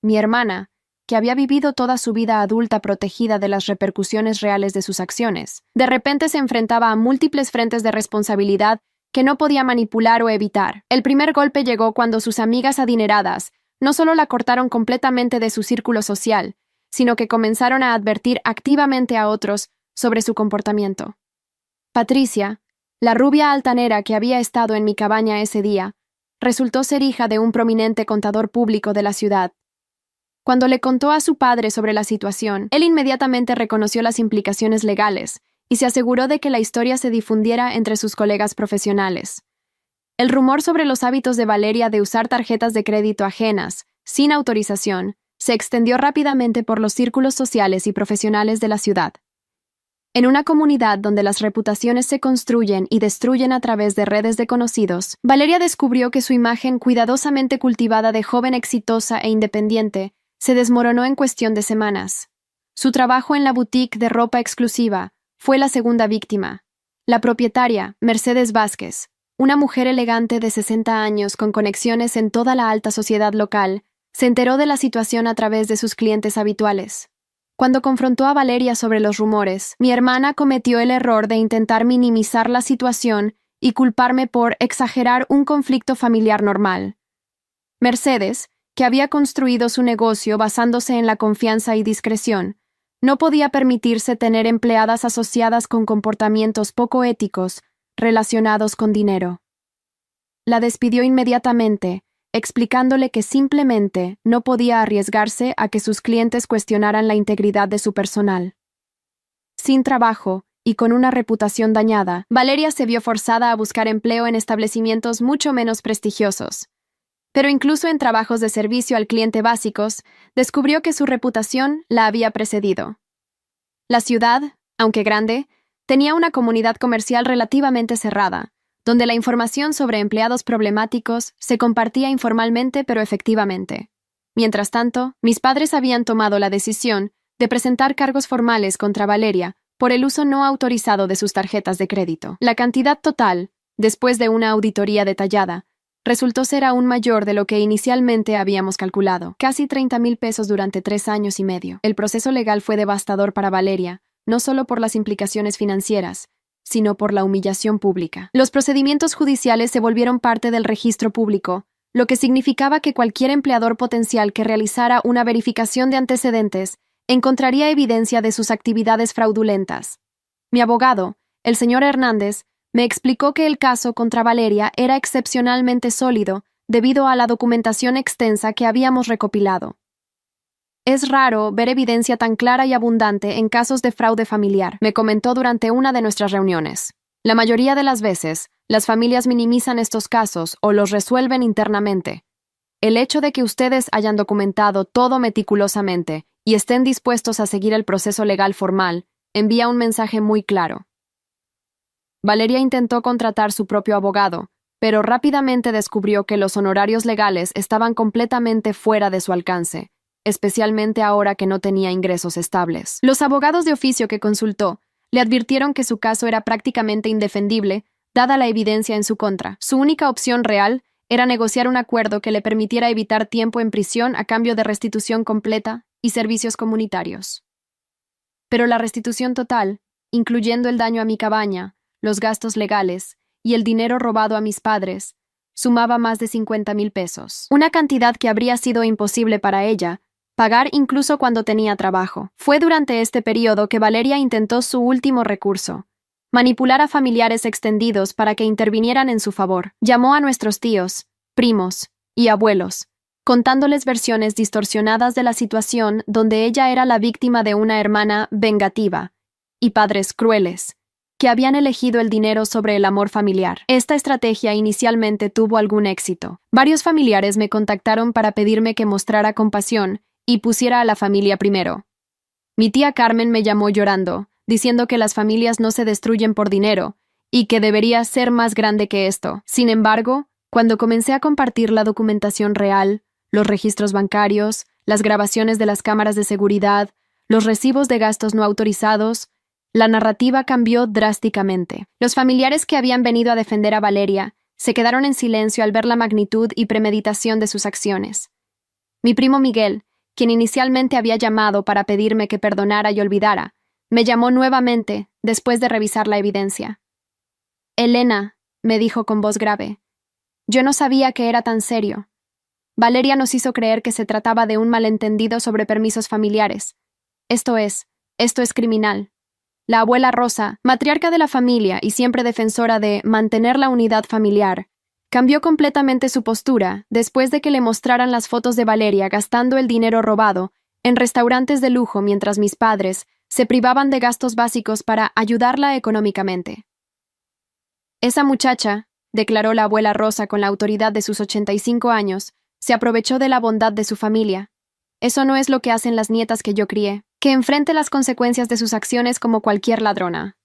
Mi hermana, que había vivido toda su vida adulta protegida de las repercusiones reales de sus acciones, de repente se enfrentaba a múltiples frentes de responsabilidad que no podía manipular o evitar. El primer golpe llegó cuando sus amigas adineradas no solo la cortaron completamente de su círculo social, sino que comenzaron a advertir activamente a otros sobre su comportamiento. Patricia, la rubia altanera que había estado en mi cabaña ese día, resultó ser hija de un prominente contador público de la ciudad. Cuando le contó a su padre sobre la situación, él inmediatamente reconoció las implicaciones legales y se aseguró de que la historia se difundiera entre sus colegas profesionales. El rumor sobre los hábitos de Valeria de usar tarjetas de crédito ajenas, sin autorización, se extendió rápidamente por los círculos sociales y profesionales de la ciudad. En una comunidad donde las reputaciones se construyen y destruyen a través de redes de conocidos, Valeria descubrió que su imagen cuidadosamente cultivada de joven exitosa e independiente se desmoronó en cuestión de semanas. Su trabajo en la boutique de ropa exclusiva fue la segunda víctima. La propietaria, Mercedes Vázquez, una mujer elegante de 60 años con conexiones en toda la alta sociedad local, se enteró de la situación a través de sus clientes habituales. Cuando confrontó a Valeria sobre los rumores, mi hermana cometió el error de intentar minimizar la situación y culparme por exagerar un conflicto familiar normal. Mercedes, que había construido su negocio basándose en la confianza y discreción, no podía permitirse tener empleadas asociadas con comportamientos poco éticos relacionados con dinero. La despidió inmediatamente, explicándole que simplemente no podía arriesgarse a que sus clientes cuestionaran la integridad de su personal. Sin trabajo y con una reputación dañada, Valeria se vio forzada a buscar empleo en establecimientos mucho menos prestigiosos. Pero incluso en trabajos de servicio al cliente básicos, descubrió que su reputación la había precedido. La ciudad, aunque grande, tenía una comunidad comercial relativamente cerrada, donde la información sobre empleados problemáticos se compartía informalmente pero efectivamente. Mientras tanto, mis padres habían tomado la decisión de presentar cargos formales contra Valeria por el uso no autorizado de sus tarjetas de crédito. La cantidad total, después de una auditoría detallada, resultó ser aún mayor de lo que inicialmente habíamos calculado, casi 30,000 pesos durante 3 años y medio. El proceso legal fue devastador para Valeria, no solo por las implicaciones financieras, sino por la humillación pública. Los procedimientos judiciales se volvieron parte del registro público, lo que significaba que cualquier empleador potencial que realizara una verificación de antecedentes encontraría evidencia de sus actividades fraudulentas. Mi abogado, el señor Hernández, me explicó que el caso contra Valeria era excepcionalmente sólido debido a la documentación extensa que habíamos recopilado. Es raro ver evidencia tan clara y abundante en casos de fraude familiar, me comentó durante una de nuestras reuniones. La mayoría de las veces, las familias minimizan estos casos o los resuelven internamente. El hecho de que ustedes hayan documentado todo meticulosamente y estén dispuestos a seguir el proceso legal formal envía un mensaje muy claro. Valeria intentó contratar su propio abogado, pero rápidamente descubrió que los honorarios legales estaban completamente fuera de su alcance, especialmente ahora que no tenía ingresos estables. Los abogados de oficio que consultó le advirtieron que su caso era prácticamente indefendible, dada la evidencia en su contra. Su única opción real era negociar un acuerdo que le permitiera evitar tiempo en prisión a cambio de restitución completa y servicios comunitarios. Pero la restitución total, incluyendo el daño a mi cabaña, los gastos legales y el dinero robado a mis padres, sumaba más de 50,000 pesos. Una cantidad que habría sido imposible para ella pagar incluso cuando tenía trabajo. Fue durante este periodo que Valeria intentó su último recurso: manipular a familiares extendidos para que intervinieran en su favor. Llamó a nuestros tíos, primos y abuelos, contándoles versiones distorsionadas de la situación donde ella era la víctima de una hermana vengativa y padres crueles, que habían elegido el dinero sobre el amor familiar. Esta estrategia inicialmente tuvo algún éxito. Varios familiares me contactaron para pedirme que mostrara compasión y pusiera a la familia primero. Mi tía Carmen me llamó llorando, diciendo que las familias no se destruyen por dinero y que debería ser más grande que esto. Sin embargo, cuando comencé a compartir la documentación real, los registros bancarios, las grabaciones de las cámaras de seguridad, los recibos de gastos no autorizados, la narrativa cambió drásticamente. Los familiares que habían venido a defender a Valeria se quedaron en silencio al ver la magnitud y premeditación de sus acciones. Mi primo Miguel, quien inicialmente había llamado para pedirme que perdonara y olvidara, me llamó nuevamente después de revisar la evidencia. «Elena», me dijo con voz grave, «yo no sabía que era tan serio. Valeria nos hizo creer que se trataba de un malentendido sobre permisos familiares. Esto es criminal». La abuela Rosa, matriarca de la familia y siempre defensora de mantener la unidad familiar, cambió completamente su postura después de que le mostraran las fotos de Valeria gastando el dinero robado en restaurantes de lujo mientras mis padres se privaban de gastos básicos para ayudarla económicamente. «Esa muchacha», declaró la abuela Rosa con la autoridad de sus 85 años, «se aprovechó de la bondad de su familia. Eso no es lo que hacen las nietas que yo crié. Que enfrente las consecuencias de sus acciones como cualquier ladrona».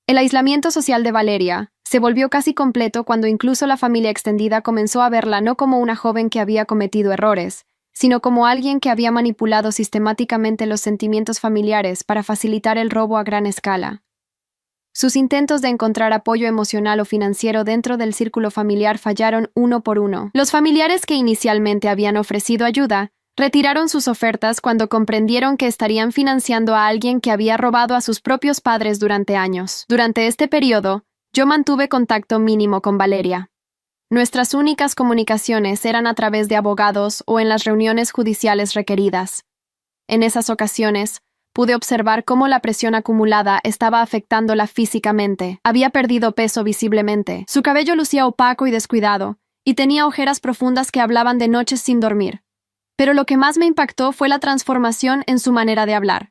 El aislamiento social de Valeria se volvió casi completo cuando incluso la familia extendida comenzó a verla no como una joven que había cometido errores, sino como alguien que había manipulado sistemáticamente los sentimientos familiares para facilitar el robo a gran escala. Sus intentos de encontrar apoyo emocional o financiero dentro del círculo familiar fallaron uno por uno. Los familiares que inicialmente habían ofrecido ayuda retiraron sus ofertas cuando comprendieron que estarían financiando a alguien que había robado a sus propios padres durante años. Durante este periodo, yo mantuve contacto mínimo con Valeria. Nuestras únicas comunicaciones eran a través de abogados o en las reuniones judiciales requeridas. En esas ocasiones, pude observar cómo la presión acumulada estaba afectándola físicamente. Había perdido peso visiblemente. Su cabello lucía opaco y descuidado, y tenía ojeras profundas que hablaban de noches sin dormir. Pero lo que más me impactó fue la transformación en su manera de hablar.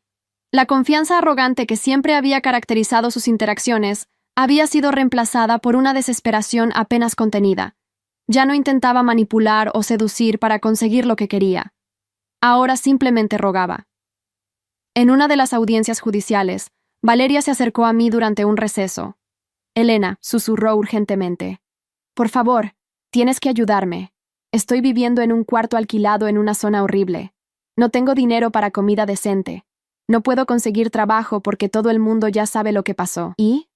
La confianza arrogante que siempre había caracterizado sus interacciones había sido reemplazada por una desesperación apenas contenida. Ya no intentaba manipular o seducir para conseguir lo que quería. Ahora simplemente rogaba. En una de las audiencias judiciales, Valeria se acercó a mí durante un receso. «Elena», susurró urgentemente, «por favor, tienes que ayudarme. Estoy viviendo en un cuarto alquilado en una zona horrible. No tengo dinero para comida decente. No puedo conseguir trabajo porque todo el mundo ya sabe lo que pasó». «¿Y?»,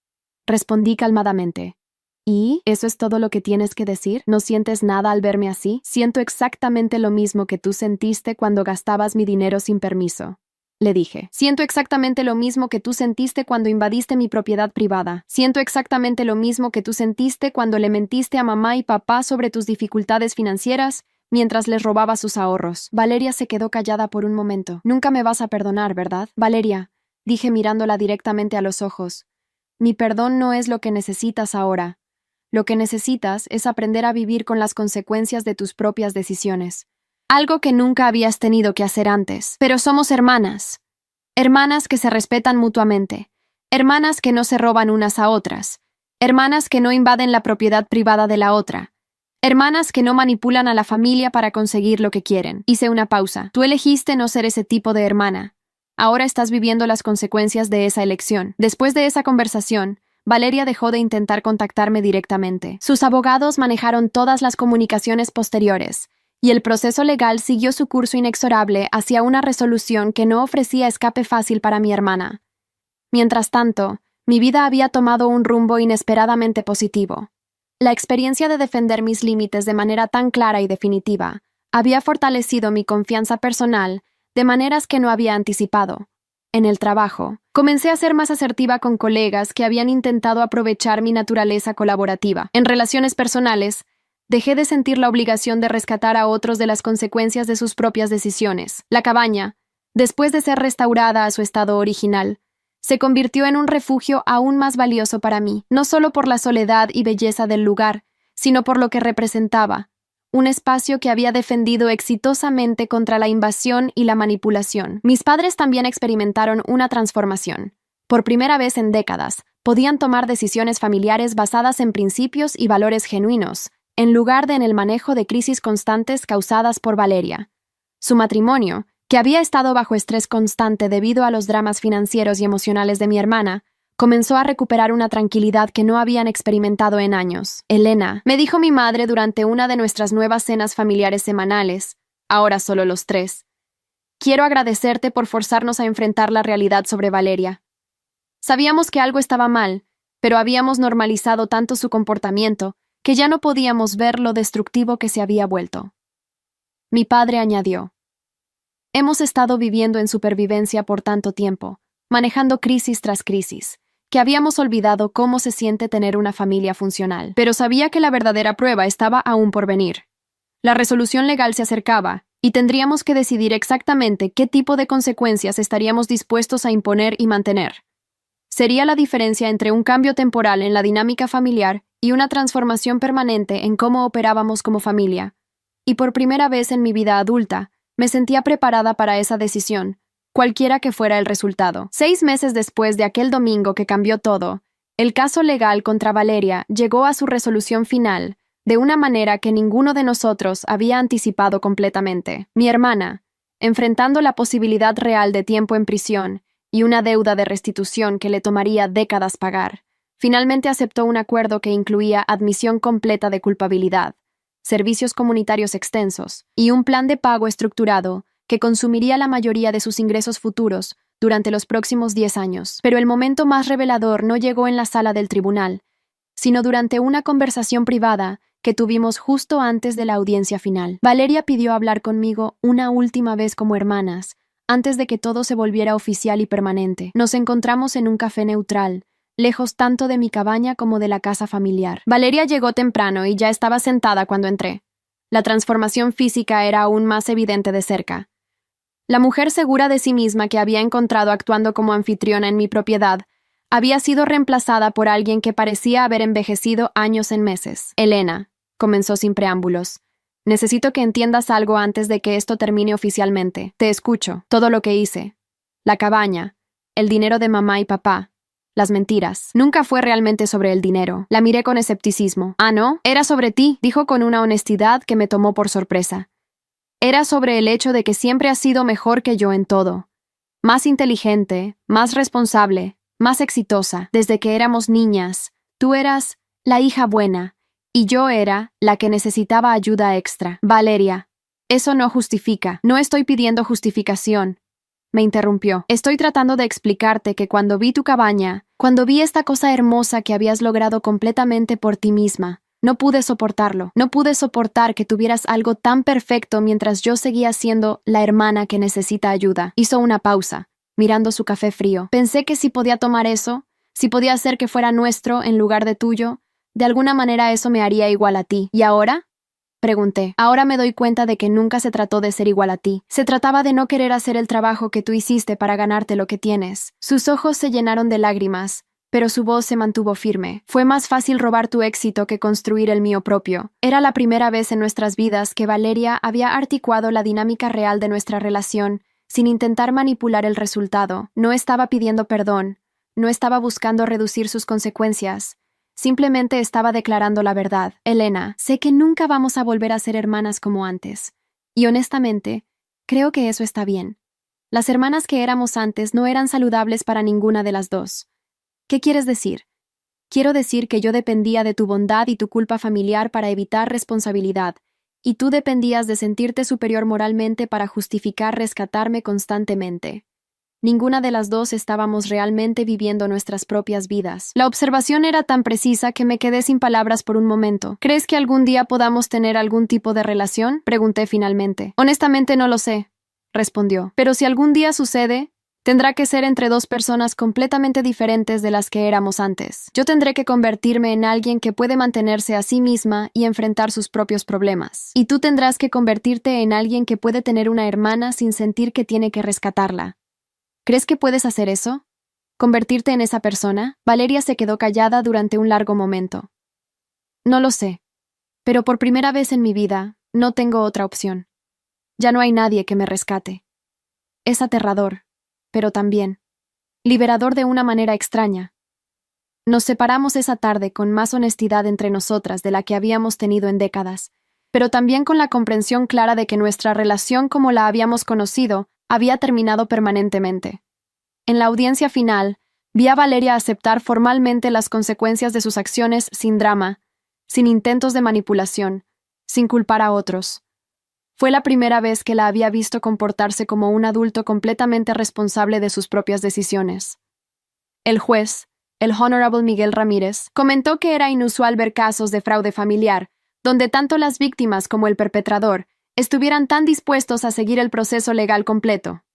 respondí calmadamente. «¿Y? ¿Eso es todo lo que tienes que decir? ¿No sientes nada al verme así? Siento exactamente lo mismo que tú sentiste cuando gastabas mi dinero sin permiso», le dije. «Siento exactamente lo mismo que tú sentiste cuando invadiste mi propiedad privada. Siento exactamente lo mismo que tú sentiste cuando le mentiste a mamá y papá sobre tus dificultades financieras mientras les robaba sus ahorros». Valeria se quedó callada por un momento. «Nunca me vas a perdonar, ¿verdad?» «Valeria», dije mirándola directamente a los ojos, «mi perdón no es lo que necesitas ahora. Lo que necesitas es aprender a vivir con las consecuencias de tus propias decisiones. algo que nunca habías tenido que hacer antes. Pero somos hermanas. Hermanas que se respetan mutuamente. Hermanas que no se roban unas a otras. Hermanas que no invaden la propiedad privada de la otra. Hermanas que no manipulan a la familia para conseguir lo que quieren. Hice una pausa. Tú elegiste no ser ese tipo de hermana. Ahora estás viviendo las consecuencias de esa elección. Después de esa conversación, Valeria dejó de intentar contactarme directamente. Sus abogados manejaron todas las comunicaciones posteriores, y el proceso legal siguió su curso inexorable hacia una resolución que no ofrecía escape fácil para mi hermana. Mientras tanto, mi vida había tomado un rumbo inesperadamente positivo. La experiencia de defender mis límites de manera tan clara y definitiva había fortalecido mi confianza personal de maneras que no había anticipado. En el trabajo, comencé a ser más asertiva con colegas que habían intentado aprovechar mi naturaleza colaborativa. En relaciones personales, dejé de sentir la obligación de rescatar a otros de las consecuencias de sus propias decisiones. La cabaña, después de ser restaurada a su estado original, se convirtió en un refugio aún más valioso para mí, no solo por la soledad y belleza del lugar, sino por lo que representaba, un espacio que había defendido exitosamente contra la invasión y la manipulación. Mis padres también experimentaron una transformación. Por primera vez en décadas, podían tomar decisiones familiares basadas en principios y valores genuinos, en lugar de en el manejo de crisis constantes causadas por Valeria. Su matrimonio, que había estado bajo estrés constante debido a los dramas financieros y emocionales de mi hermana, comenzó a recuperar una tranquilidad que no habían experimentado en años. Elena, me dijo mi madre durante una de nuestras nuevas cenas familiares semanales, ahora solo los tres, quiero agradecerte por forzarnos a enfrentar la realidad sobre Valeria. Sabíamos que algo estaba mal, pero habíamos normalizado tanto su comportamiento que ya no podíamos ver lo destructivo que se había vuelto. Mi padre añadió, hemos estado viviendo en supervivencia por tanto tiempo, manejando crisis tras crisis, que habíamos olvidado cómo se siente tener una familia funcional. Pero sabía que la verdadera prueba estaba aún por venir. La resolución legal se acercaba, y tendríamos que decidir exactamente qué tipo de consecuencias estaríamos dispuestos a imponer y mantener. Sería la diferencia entre un cambio temporal en la dinámica familiar y una transformación permanente en cómo operábamos como familia. Y por primera vez en mi vida adulta, me sentía preparada para esa decisión, cualquiera que fuera el resultado. 6 meses después de aquel domingo que cambió todo, el caso legal contra Valeria llegó a su resolución final, de una manera que ninguno de nosotros había anticipado completamente. Mi hermana, enfrentando la posibilidad real de tiempo en prisión y una deuda de restitución que le tomaría décadas pagar, finalmente aceptó un acuerdo que incluía admisión completa de culpabilidad, servicios comunitarios extensos y un plan de pago estructurado que consumiría la mayoría de sus ingresos futuros durante los próximos 10 años. Pero el momento más revelador no llegó en la sala del tribunal, sino durante una conversación privada que tuvimos justo antes de la audiencia final. Valeria pidió hablar conmigo una última vez como hermanas, antes de que todo se volviera oficial y permanente. Nos encontramos en un café neutral, lejos tanto de mi cabaña como de la casa familiar. Valeria llegó temprano y ya estaba sentada cuando entré. La transformación física era aún más evidente de cerca. La mujer segura de sí misma que había encontrado actuando como anfitriona en mi propiedad había sido reemplazada por alguien que parecía haber envejecido años en meses. Elena, comenzó sin preámbulos, necesito que entiendas algo antes de que esto termine oficialmente. Te escucho. Todo lo que hice. La cabaña, el dinero de mamá y papá, las mentiras. Nunca fue realmente sobre el dinero. La miré con escepticismo. Ah, ¿no? Era sobre ti, dijo con una honestidad que me tomó por sorpresa. Era sobre el hecho de que siempre has sido mejor que yo en todo. Más inteligente, más responsable, más exitosa. Desde que éramos niñas, tú eras la hija buena, y yo era la que necesitaba ayuda extra. Valeria, eso no justifica. No estoy pidiendo justificación. Me interrumpió. Estoy tratando de explicarte que cuando vi tu cabaña, cuando vi esta cosa hermosa que habías logrado completamente por ti misma, no pude soportarlo. No pude soportar que tuvieras algo tan perfecto mientras yo seguía siendo la hermana que necesita ayuda. Hizo una pausa, mirando su café frío. Pensé que si podía tomar eso, si podía hacer que fuera nuestro en lugar de tuyo, de alguna manera eso me haría igual a ti. ¿Y ahora? Pregunté. Ahora me doy cuenta de que nunca se trató de ser igual a ti. Se trataba de no querer hacer el trabajo que tú hiciste para ganarte lo que tienes. Sus ojos se llenaron de lágrimas, pero su voz se mantuvo firme. Fue más fácil robar tu éxito que construir el mío propio. Era la primera vez en nuestras vidas que Valeria había articulado la dinámica real de nuestra relación, sin intentar manipular el resultado. No estaba pidiendo perdón, no estaba buscando reducir sus consecuencias. Simplemente estaba declarando la verdad. Elena, sé que nunca vamos a volver a ser hermanas como antes. Y honestamente, creo que eso está bien. Las hermanas que éramos antes no eran saludables para ninguna de las dos. ¿Qué quieres decir? Quiero decir que yo dependía de tu bondad y tu culpa familiar para evitar responsabilidad, y tú dependías de sentirte superior moralmente para justificar rescatarme constantemente. Ninguna de las dos estábamos realmente viviendo nuestras propias vidas. La observación era tan precisa que me quedé sin palabras por un momento. ¿Crees que algún día podamos tener algún tipo de relación? Pregunté finalmente. Honestamente no lo sé, respondió. Pero si algún día sucede, tendrá que ser entre dos personas completamente diferentes de las que éramos antes. Yo tendré que convertirme en alguien que puede mantenerse a sí misma y enfrentar sus propios problemas. Y tú tendrás que convertirte en alguien que puede tener una hermana sin sentir que tiene que rescatarla. ¿Crees que puedes hacer eso? ¿Convertirte en esa persona? Valeria se quedó callada durante un largo momento. No lo sé, pero por primera vez en mi vida, no tengo otra opción. Ya no hay nadie que me rescate. Es aterrador, pero también liberador de una manera extraña. Nos separamos esa tarde con más honestidad entre nosotras de la que habíamos tenido en décadas, pero también con la comprensión clara de que nuestra relación como la habíamos conocido había terminado permanentemente. En la audiencia final, vi a Valeria aceptar formalmente las consecuencias de sus acciones sin drama, sin intentos de manipulación, sin culpar a otros. Fue la primera vez que la había visto comportarse como un adulto completamente responsable de sus propias decisiones. El juez, el Honorable Miguel Ramírez, comentó que era inusual ver casos de fraude familiar, donde tanto las víctimas como el perpetrador estuvieran tan dispuestos a seguir el proceso legal completo.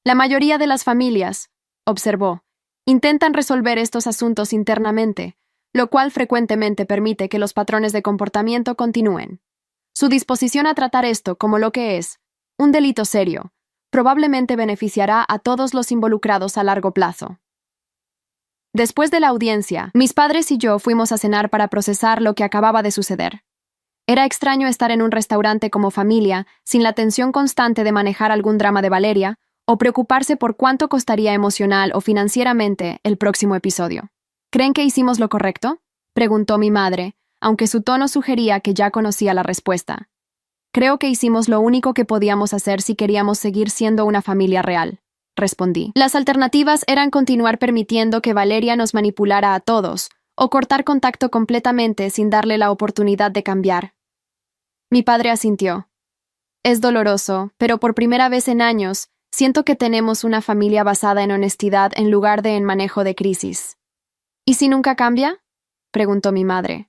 La mayoría de las familias, observó, intentan resolver estos asuntos internamente, lo cual frecuentemente permite que los patrones de comportamiento continúen. Su disposición a tratar esto como lo que es, un delito serio, probablemente beneficiará a todos los involucrados a largo plazo. Después de la audiencia, mis padres y yo fuimos a cenar para procesar lo que acababa de suceder. Era extraño estar en un restaurante como familia, sin la tensión constante de manejar algún drama de Valeria, o preocuparse por cuánto costaría emocional o financieramente el próximo episodio. ¿Creen que hicimos lo correcto?, preguntó mi madre, aunque su tono sugería que ya conocía la respuesta. Creo que hicimos lo único que podíamos hacer si queríamos seguir siendo una familia real, respondí. Las alternativas eran continuar permitiendo que Valeria nos manipulara a todos, o cortar contacto completamente sin darle la oportunidad de cambiar. Mi padre asintió. Es doloroso, pero por primera vez en años, siento que tenemos una familia basada en honestidad en lugar de en manejo de crisis. ¿Y si nunca cambia?, preguntó mi madre.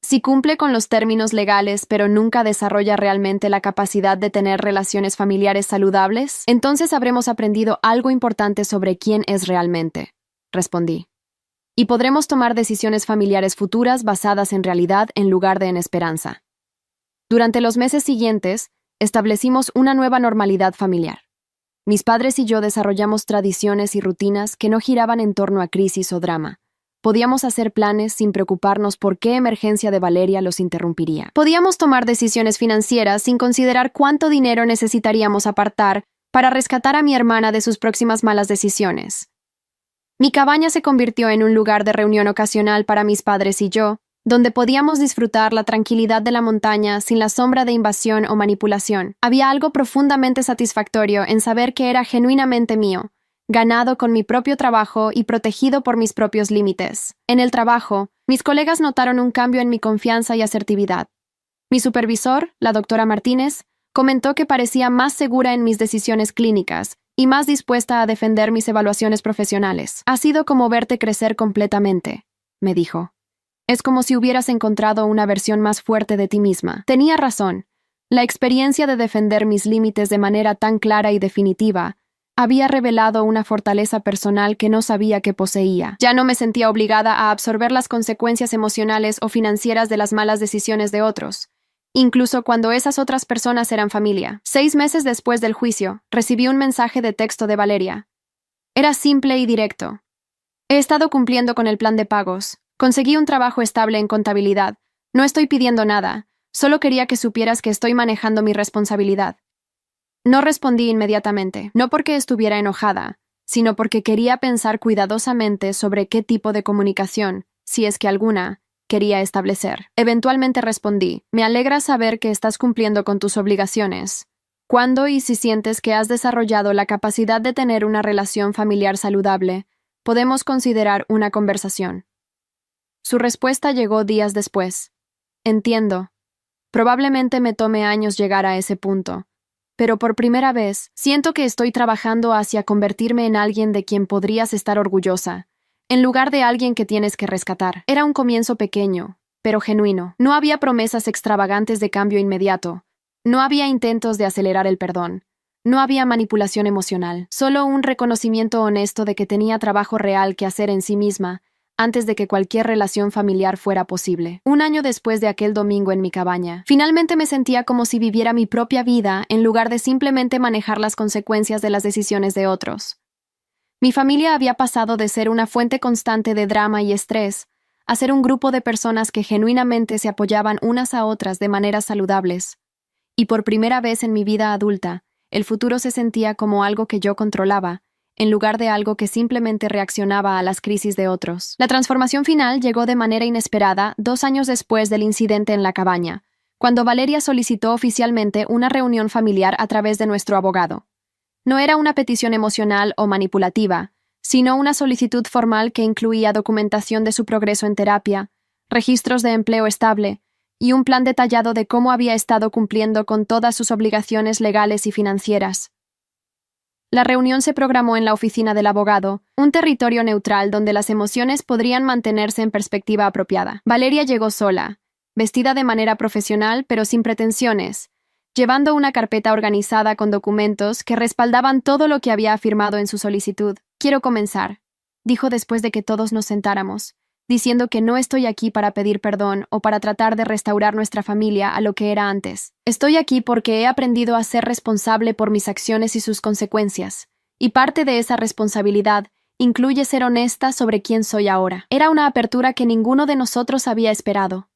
Si cumple con los términos legales pero nunca desarrolla realmente la capacidad de tener relaciones familiares saludables, entonces habremos aprendido algo importante sobre quién es realmente, respondí. Y podremos tomar decisiones familiares futuras basadas en realidad en lugar de en esperanza. Durante los meses siguientes, establecimos una nueva normalidad familiar. Mis padres y yo desarrollamos tradiciones y rutinas que no giraban en torno a crisis o drama. Podíamos hacer planes sin preocuparnos por qué emergencia de Valeria los interrumpiría. Podíamos tomar decisiones financieras sin considerar cuánto dinero necesitaríamos apartar para rescatar a mi hermana de sus próximas malas decisiones. Mi cabaña se convirtió en un lugar de reunión ocasional para mis padres y yo, donde podíamos disfrutar la tranquilidad de la montaña sin la sombra de invasión o manipulación. Había algo profundamente satisfactorio en saber que era genuinamente mío, ganado con mi propio trabajo y protegido por mis propios límites. En el trabajo, mis colegas notaron un cambio en mi confianza y asertividad. Mi supervisor, la doctora Martínez, comentó que parecía más segura en mis decisiones clínicas y más dispuesta a defender mis evaluaciones profesionales. Ha sido como verte crecer completamente, me dijo. Es como si hubieras encontrado una versión más fuerte de ti misma. Tenía razón. La experiencia de defender mis límites de manera tan clara y definitiva había revelado una fortaleza personal que no sabía que poseía. Ya no me sentía obligada a absorber las consecuencias emocionales o financieras de las malas decisiones de otros, incluso cuando esas otras personas eran familia. 6 meses después del juicio, recibí un mensaje de texto de Valeria. Era simple y directo. He estado cumpliendo con el plan de pagos. Conseguí un trabajo estable en contabilidad. No estoy pidiendo nada. Solo quería que supieras que estoy manejando mi responsabilidad. No respondí inmediatamente, no porque estuviera enojada, sino porque quería pensar cuidadosamente sobre qué tipo de comunicación, si es que alguna, quería establecer. Eventualmente respondí: me alegra saber que estás cumpliendo con tus obligaciones. ¿Cuándo y si sientes que has desarrollado la capacidad de tener una relación familiar saludable, podemos considerar una conversación? Su respuesta llegó días después. Entiendo. Probablemente me tome años llegar a ese punto. Pero por primera vez, siento que estoy trabajando hacia convertirme en alguien de quien podrías estar orgullosa, en lugar de alguien que tienes que rescatar. Era un comienzo pequeño, pero genuino. No había promesas extravagantes de cambio inmediato. No había intentos de acelerar el perdón. No había manipulación emocional. Solo un reconocimiento honesto de que tenía trabajo real que hacer en sí misma, antes de que cualquier relación familiar fuera posible. Un año después de aquel domingo en mi cabaña, finalmente me sentía como si viviera mi propia vida en lugar de simplemente manejar las consecuencias de las decisiones de otros. Mi familia había pasado de ser una fuente constante de drama y estrés a ser un grupo de personas que genuinamente se apoyaban unas a otras de maneras saludables. Y por primera vez en mi vida adulta, el futuro se sentía como algo que yo controlaba, en lugar de algo que simplemente reaccionaba a las crisis de otros. La transformación final llegó de manera inesperada 2 años después del incidente en la cabaña, cuando Valeria solicitó oficialmente una reunión familiar a través de nuestro abogado. No era una petición emocional o manipulativa, sino una solicitud formal que incluía documentación de su progreso en terapia, registros de empleo estable y un plan detallado de cómo había estado cumpliendo con todas sus obligaciones legales y financieras. La reunión se programó en la oficina del abogado, un territorio neutral donde las emociones podrían mantenerse en perspectiva apropiada. Valeria llegó sola, vestida de manera profesional pero sin pretensiones, llevando una carpeta organizada con documentos que respaldaban todo lo que había afirmado en su solicitud. Quiero comenzar, dijo después de que todos nos sentáramos, diciendo que no estoy aquí para pedir perdón o para tratar de restaurar nuestra familia a lo que era antes. Estoy aquí porque he aprendido a ser responsable por mis acciones y sus consecuencias, y parte de esa responsabilidad incluye ser honesta sobre quién soy ahora. Era una apertura que ninguno de nosotros había esperado.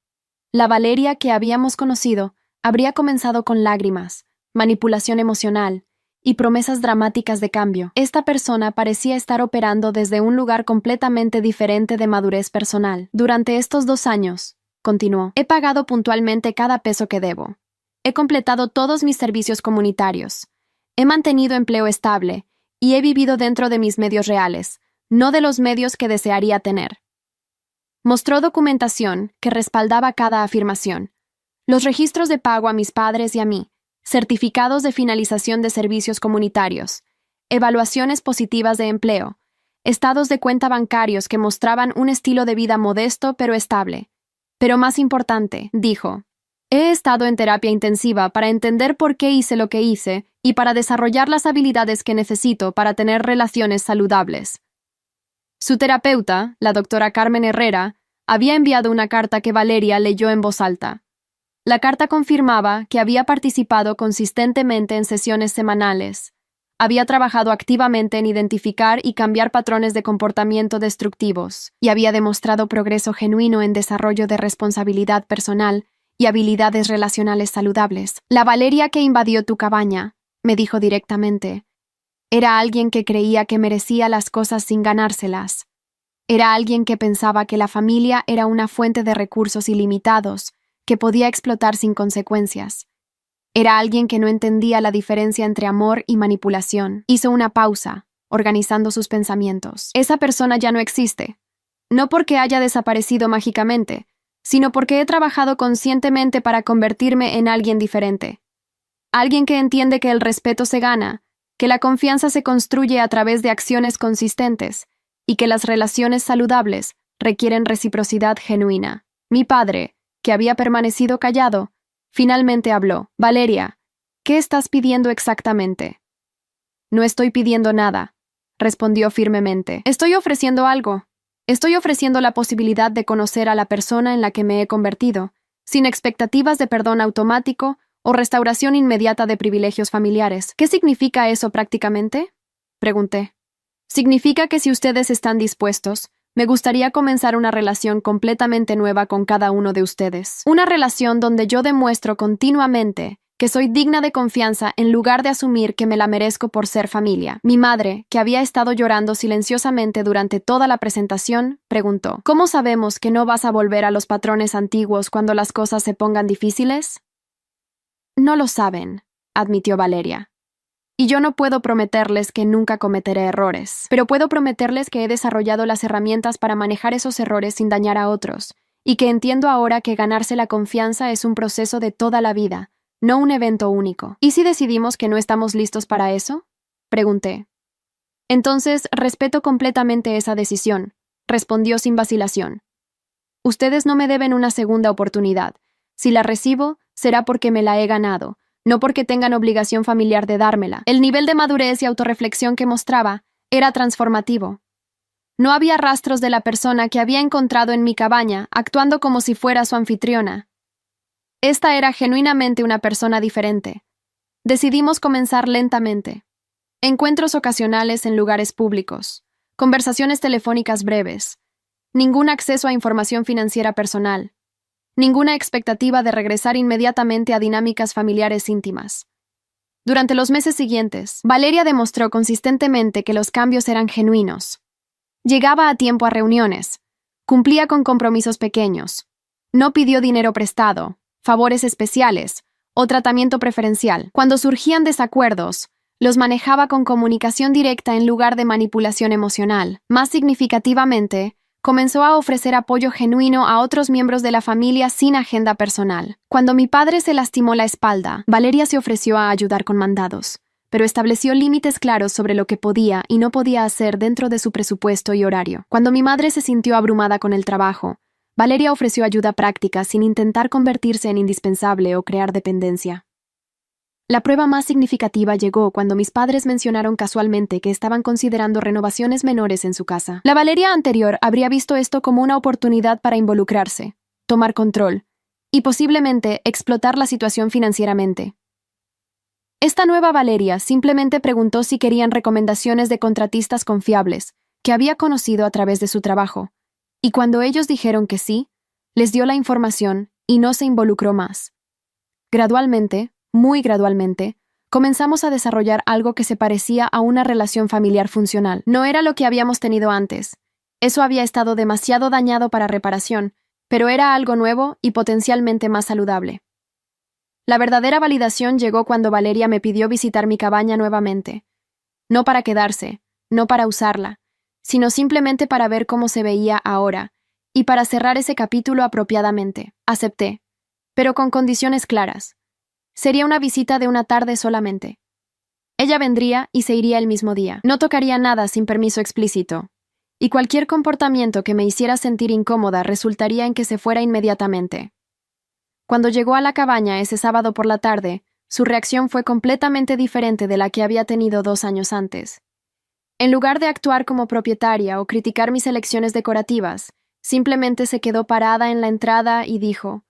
La Valeria que habíamos conocido habría comenzado con lágrimas, manipulación emocional y promesas dramáticas de cambio. Esta persona parecía estar operando desde un lugar completamente diferente de madurez personal. Durante estos 2 años, continuó, he pagado puntualmente cada peso que debo. He completado todos mis servicios comunitarios. He mantenido empleo estable y he vivido dentro de mis medios reales, no de los medios que desearía tener. Mostró documentación que respaldaba cada afirmación. Los registros de pago a mis padres y a mí, certificados de finalización de servicios comunitarios, evaluaciones positivas de empleo, estados de cuenta bancarios que mostraban un estilo de vida modesto pero estable. Pero más importante, dijo, he estado en terapia intensiva para entender por qué hice lo que hice y para desarrollar las habilidades que necesito para tener relaciones saludables. Su terapeuta, la doctora Carmen Herrera, había enviado una carta que Valeria leyó en voz alta. La carta confirmaba que había participado consistentemente en sesiones semanales. Había trabajado activamente en identificar y cambiar patrones de comportamiento destructivos y había demostrado progreso genuino en desarrollo de responsabilidad personal y habilidades relacionales saludables. La Valeria que invadió tu cabaña, me dijo directamente, era alguien que creía que merecía las cosas sin ganárselas. Era alguien que pensaba que la familia era una fuente de recursos ilimitados que podía explotar sin consecuencias. Era alguien que no entendía la diferencia entre amor y manipulación. Hizo una pausa, organizando sus pensamientos. Esa persona ya no existe. No porque haya desaparecido mágicamente, sino porque he trabajado conscientemente para convertirme en alguien diferente. Alguien que entiende que el respeto se gana, que la confianza se construye a través de acciones consistentes y que las relaciones saludables requieren reciprocidad genuina. Mi padre, que había permanecido callado, finalmente habló. Valeria, ¿qué estás pidiendo exactamente? No estoy pidiendo nada, respondió firmemente. Estoy ofreciendo algo. Estoy ofreciendo la posibilidad de conocer a la persona en la que me he convertido, sin expectativas de perdón automático o restauración inmediata de privilegios familiares. ¿Qué significa eso prácticamente? Pregunté. Significa que si ustedes están dispuestos, me gustaría comenzar una relación completamente nueva con cada uno de ustedes. Una relación donde yo demuestro continuamente que soy digna de confianza en lugar de asumir que me la merezco por ser familia. Mi madre, que había estado llorando silenciosamente durante toda la presentación, preguntó: ¿Cómo sabemos que no vas a volver a los patrones antiguos cuando las cosas se pongan difíciles? No lo saben, admitió Valeria. Y yo no puedo prometerles que nunca cometeré errores, pero puedo prometerles que he desarrollado las herramientas para manejar esos errores sin dañar a otros, y que entiendo ahora que ganarse la confianza es un proceso de toda la vida, no un evento único. ¿Y si decidimos que no estamos listos para eso? Pregunté. Entonces, respeto completamente esa decisión, respondió sin vacilación. Ustedes no me deben una segunda oportunidad. Si la recibo, será porque me la he ganado, no porque tengan obligación familiar de dármela. El nivel de madurez y autorreflexión que mostraba era transformativo. No había rastros de la persona que había encontrado en mi cabaña, actuando como si fuera su anfitriona. Esta era genuinamente una persona diferente. Decidimos comenzar lentamente. Encuentros ocasionales en lugares públicos, conversaciones telefónicas breves, ningún acceso a información financiera personal, ninguna expectativa de regresar inmediatamente a dinámicas familiares íntimas. Durante los meses siguientes, Valeria demostró consistentemente que los cambios eran genuinos. Llegaba a tiempo a reuniones, cumplía con compromisos pequeños, no pidió dinero prestado, favores especiales o tratamiento preferencial. Cuando surgían desacuerdos, los manejaba con comunicación directa en lugar de manipulación emocional. Más significativamente, comenzó a ofrecer apoyo genuino a otros miembros de la familia sin agenda personal. Cuando mi padre se lastimó la espalda, Valeria se ofreció a ayudar con mandados, pero estableció límites claros sobre lo que podía y no podía hacer dentro de su presupuesto y horario. Cuando mi madre se sintió abrumada con el trabajo, Valeria ofreció ayuda práctica sin intentar convertirse en indispensable o crear dependencia. La prueba más significativa llegó cuando mis padres mencionaron casualmente que estaban considerando renovaciones menores en su casa. La Valeria anterior habría visto esto como una oportunidad para involucrarse, tomar control y posiblemente explotar la situación financieramente. Esta nueva Valeria simplemente preguntó si querían recomendaciones de contratistas confiables que había conocido a través de su trabajo, y cuando ellos dijeron que sí, les dio la información y no se involucró más. Gradualmente, muy gradualmente, comenzamos a desarrollar algo que se parecía a una relación familiar funcional. No era lo que habíamos tenido antes. Eso había estado demasiado dañado para reparación, pero era algo nuevo y potencialmente más saludable. La verdadera validación llegó cuando Valeria me pidió visitar mi cabaña nuevamente. No para quedarse, no para usarla, sino simplemente para ver cómo se veía ahora, y para cerrar ese capítulo apropiadamente. Acepté, pero con condiciones claras. Sería una visita de una tarde solamente. Ella vendría y se iría el mismo día. No tocaría nada sin permiso explícito, y cualquier comportamiento que me hiciera sentir incómoda resultaría en que se fuera inmediatamente. Cuando llegó a la cabaña ese sábado por la tarde, su reacción fue completamente diferente de la que había tenido 2 años antes. En lugar de actuar como propietaria o criticar mis elecciones decorativas, simplemente se quedó parada en la entrada y dijo: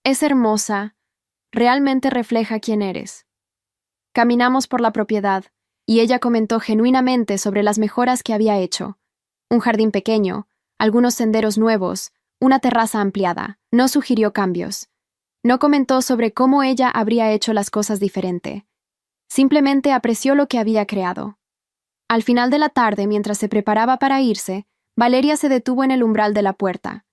«Es hermosa, realmente refleja quién eres». Caminamos por la propiedad, y ella comentó genuinamente sobre las mejoras que había hecho. Un jardín pequeño, algunos senderos nuevos, una terraza ampliada. No sugirió cambios. No comentó sobre cómo ella habría hecho las cosas diferente. Simplemente apreció lo que había creado. Al final de la tarde, mientras se preparaba para irse, Valeria se detuvo en el umbral de la puerta.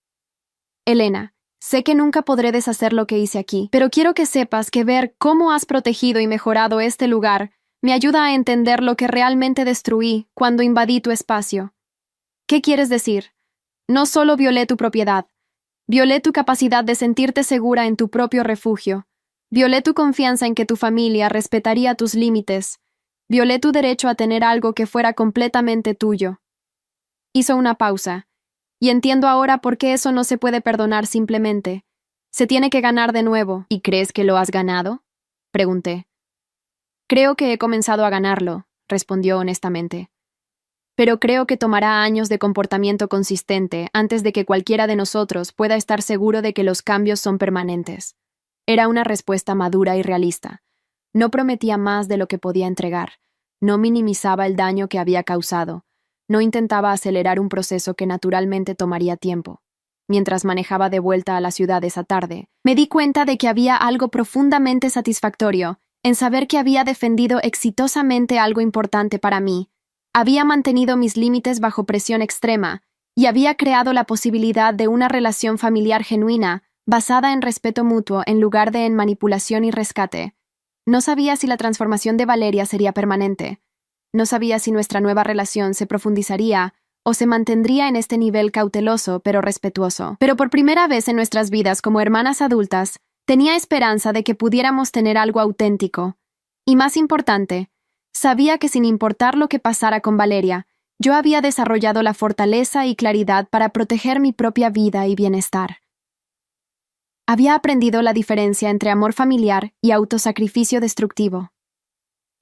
«Elena, sé que nunca podré deshacer lo que hice aquí, pero quiero que sepas que ver cómo has protegido y mejorado este lugar me ayuda a entender lo que realmente destruí cuando invadí tu espacio». «¿Qué quieres decir?» «No solo violé tu propiedad, violé tu capacidad de sentirte segura en tu propio refugio, violé tu confianza en que tu familia respetaría tus límites, violé tu derecho a tener algo que fuera completamente tuyo». Hizo una pausa. «Y entiendo ahora por qué eso no se puede perdonar simplemente. Se tiene que ganar de nuevo». «¿Y crees que lo has ganado?», pregunté. «Creo que he comenzado a ganarlo», respondió honestamente. «Pero creo que tomará años de comportamiento consistente antes de que cualquiera de nosotros pueda estar seguro de que los cambios son permanentes». Era una respuesta madura y realista. No prometía más de lo que podía entregar. No minimizaba el daño que había causado. No intentaba acelerar un proceso que naturalmente tomaría tiempo. Mientras manejaba de vuelta a la ciudad esa tarde, me di cuenta de que había algo profundamente satisfactorio en saber que había defendido exitosamente algo importante para mí. Había mantenido mis límites bajo presión extrema y había creado la posibilidad de una relación familiar genuina basada en respeto mutuo en lugar de en manipulación y rescate. No sabía si la transformación de Valeria sería permanente. No sabía si nuestra nueva relación se profundizaría o se mantendría en este nivel cauteloso pero respetuoso. Pero por primera vez en nuestras vidas como hermanas adultas, tenía esperanza de que pudiéramos tener algo auténtico. Y más importante, sabía que sin importar lo que pasara con Valeria, yo había desarrollado la fortaleza y claridad para proteger mi propia vida y bienestar. Había aprendido la diferencia entre amor familiar y autosacrificio destructivo.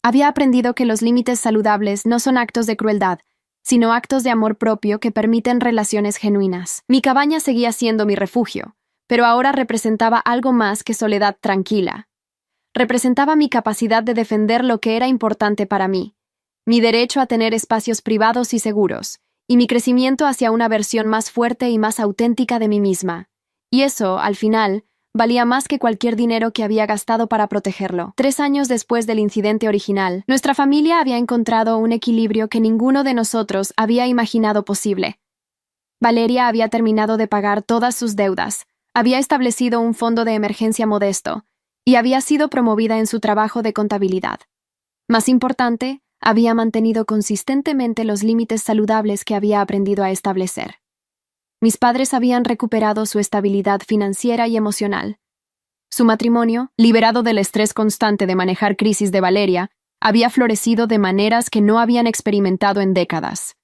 Había aprendido que los límites saludables no son actos de crueldad, sino actos de amor propio que permiten relaciones genuinas. Mi cabaña seguía siendo mi refugio, pero ahora representaba algo más que soledad tranquila. Representaba mi capacidad de defender lo que era importante para mí, mi derecho a tener espacios privados y seguros, y mi crecimiento hacia una versión más fuerte y más auténtica de mí misma. Y eso, al final, valía más que cualquier dinero que había gastado para protegerlo. 3 años después del incidente original, nuestra familia había encontrado un equilibrio que ninguno de nosotros había imaginado posible. Valeria había terminado de pagar todas sus deudas, había establecido un fondo de emergencia modesto, y había sido promovida en su trabajo de contabilidad. Más importante, había mantenido consistentemente los límites saludables que había aprendido a establecer. Mis padres habían recuperado su estabilidad financiera y emocional. Su matrimonio, liberado del estrés constante de manejar crisis de Valeria, había florecido de maneras que no habían experimentado en décadas.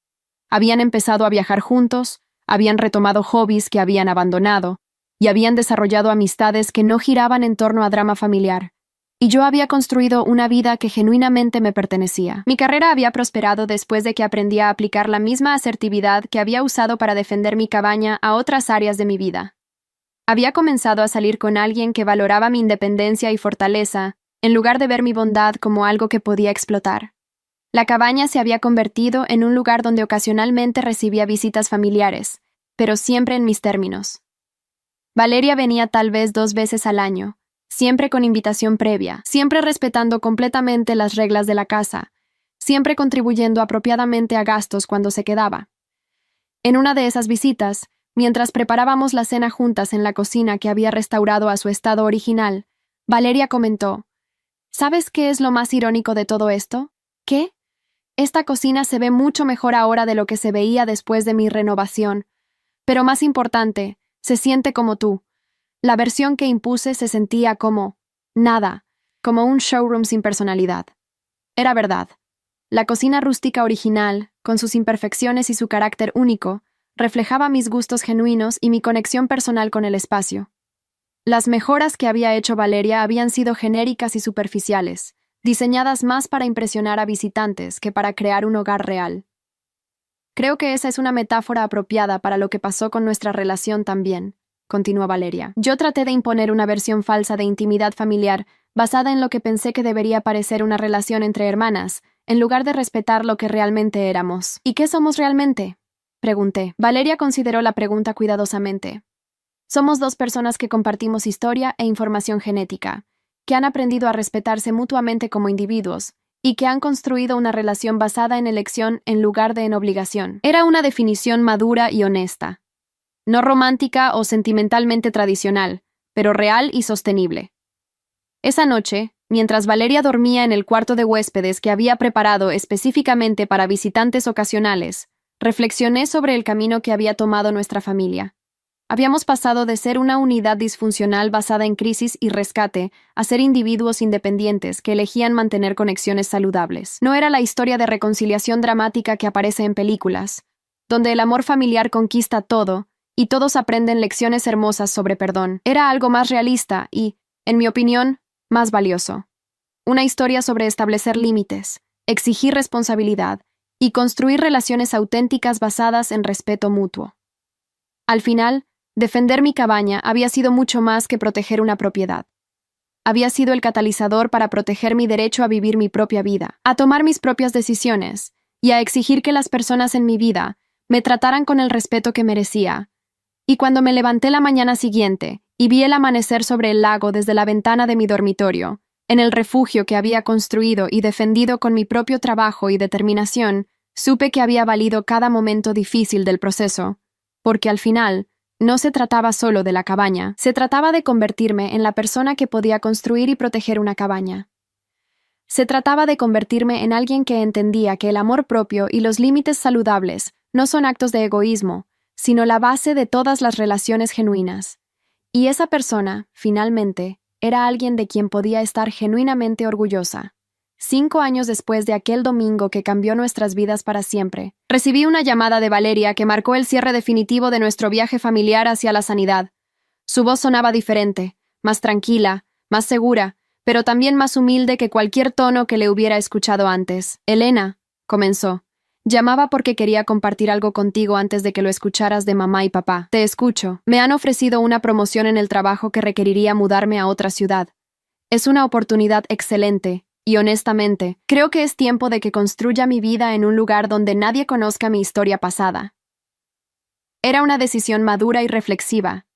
Habían empezado a viajar juntos, habían retomado hobbies que habían abandonado, y habían desarrollado amistades que no giraban en torno a drama familiar. Y yo había construido una vida que genuinamente me pertenecía. Mi carrera había prosperado después de que aprendí a aplicar la misma asertividad que había usado para defender mi cabaña a otras áreas de mi vida. Había comenzado a salir con alguien que valoraba mi independencia y fortaleza, en lugar de ver mi bondad como algo que podía explotar. La cabaña se había convertido en un lugar donde ocasionalmente recibía visitas familiares, pero siempre en mis términos. Valeria venía tal vez 2 veces al año, siempre con invitación previa, siempre respetando completamente las reglas de la casa, siempre contribuyendo apropiadamente a gastos cuando se quedaba. En una de esas visitas, mientras preparábamos la cena juntas en la cocina que había restaurado a su estado original, Valeria comentó: ¿Sabes qué es lo más irónico de todo esto? ¿Qué? Esta cocina se ve mucho mejor ahora de lo que se veía después de mi renovación, pero más importante, se siente como tú. La versión que impuse se sentía como nada, como un showroom sin personalidad. Era verdad. La cocina rústica original, con sus imperfecciones y su carácter único, reflejaba mis gustos genuinos y mi conexión personal con el espacio. Las mejoras que había hecho Valeria habían sido genéricas y superficiales, diseñadas más para impresionar a visitantes que para crear un hogar real. Creo que esa es una metáfora apropiada para lo que pasó con nuestra relación también, continuó Valeria. Yo traté de imponer una versión falsa de intimidad familiar basada en lo que pensé que debería parecer una relación entre hermanas, en lugar de respetar lo que realmente éramos. ¿Y qué somos realmente?, pregunté. Valeria consideró la pregunta cuidadosamente. Somos 2 personas que compartimos historia e información genética, que han aprendido a respetarse mutuamente como individuos, y que han construido una relación basada en elección en lugar de en obligación. Era una definición madura y honesta. No romántica o sentimentalmente tradicional, pero real y sostenible. Esa noche, mientras Valeria dormía en el cuarto de huéspedes que había preparado específicamente para visitantes ocasionales, reflexioné sobre el camino que había tomado nuestra familia. Habíamos pasado de ser una unidad disfuncional basada en crisis y rescate a ser individuos independientes que elegían mantener conexiones saludables. No era la historia de reconciliación dramática que aparece en películas, donde el amor familiar conquista todo y todos aprenden lecciones hermosas sobre perdón. Era algo más realista y, en mi opinión, más valioso. Una historia sobre establecer límites, exigir responsabilidad y construir relaciones auténticas basadas en respeto mutuo. Al final, defender mi cabaña había sido mucho más que proteger una propiedad. Había sido el catalizador para proteger mi derecho a vivir mi propia vida, a tomar mis propias decisiones y a exigir que las personas en mi vida me trataran con el respeto que merecía. Y cuando me levanté la mañana siguiente y vi el amanecer sobre el lago desde la ventana de mi dormitorio, en el refugio que había construido y defendido con mi propio trabajo y determinación, supe que había valido cada momento difícil del proceso, porque al final no se trataba solo de la cabaña, se trataba de convertirme en la persona que podía construir y proteger una cabaña. Se trataba de convertirme en alguien que entendía que el amor propio y los límites saludables no son actos de egoísmo, sino la base de todas las relaciones genuinas. Y esa persona, finalmente, era alguien de quien podía estar genuinamente orgullosa. 5 años después de aquel domingo que cambió nuestras vidas para siempre, recibí una llamada de Valeria que marcó el cierre definitivo de nuestro viaje familiar hacia la sanidad. Su voz sonaba diferente, más tranquila, más segura, pero también más humilde que cualquier tono que le hubiera escuchado antes. Elena, comenzó. Llamaba porque quería compartir algo contigo antes de que lo escucharas de mamá y papá. Te escucho. Me han ofrecido una promoción en el trabajo que requeriría mudarme a otra ciudad. Es una oportunidad excelente, y honestamente, creo que es tiempo de que construya mi vida en un lugar donde nadie conozca mi historia pasada. Era una decisión madura y reflexiva.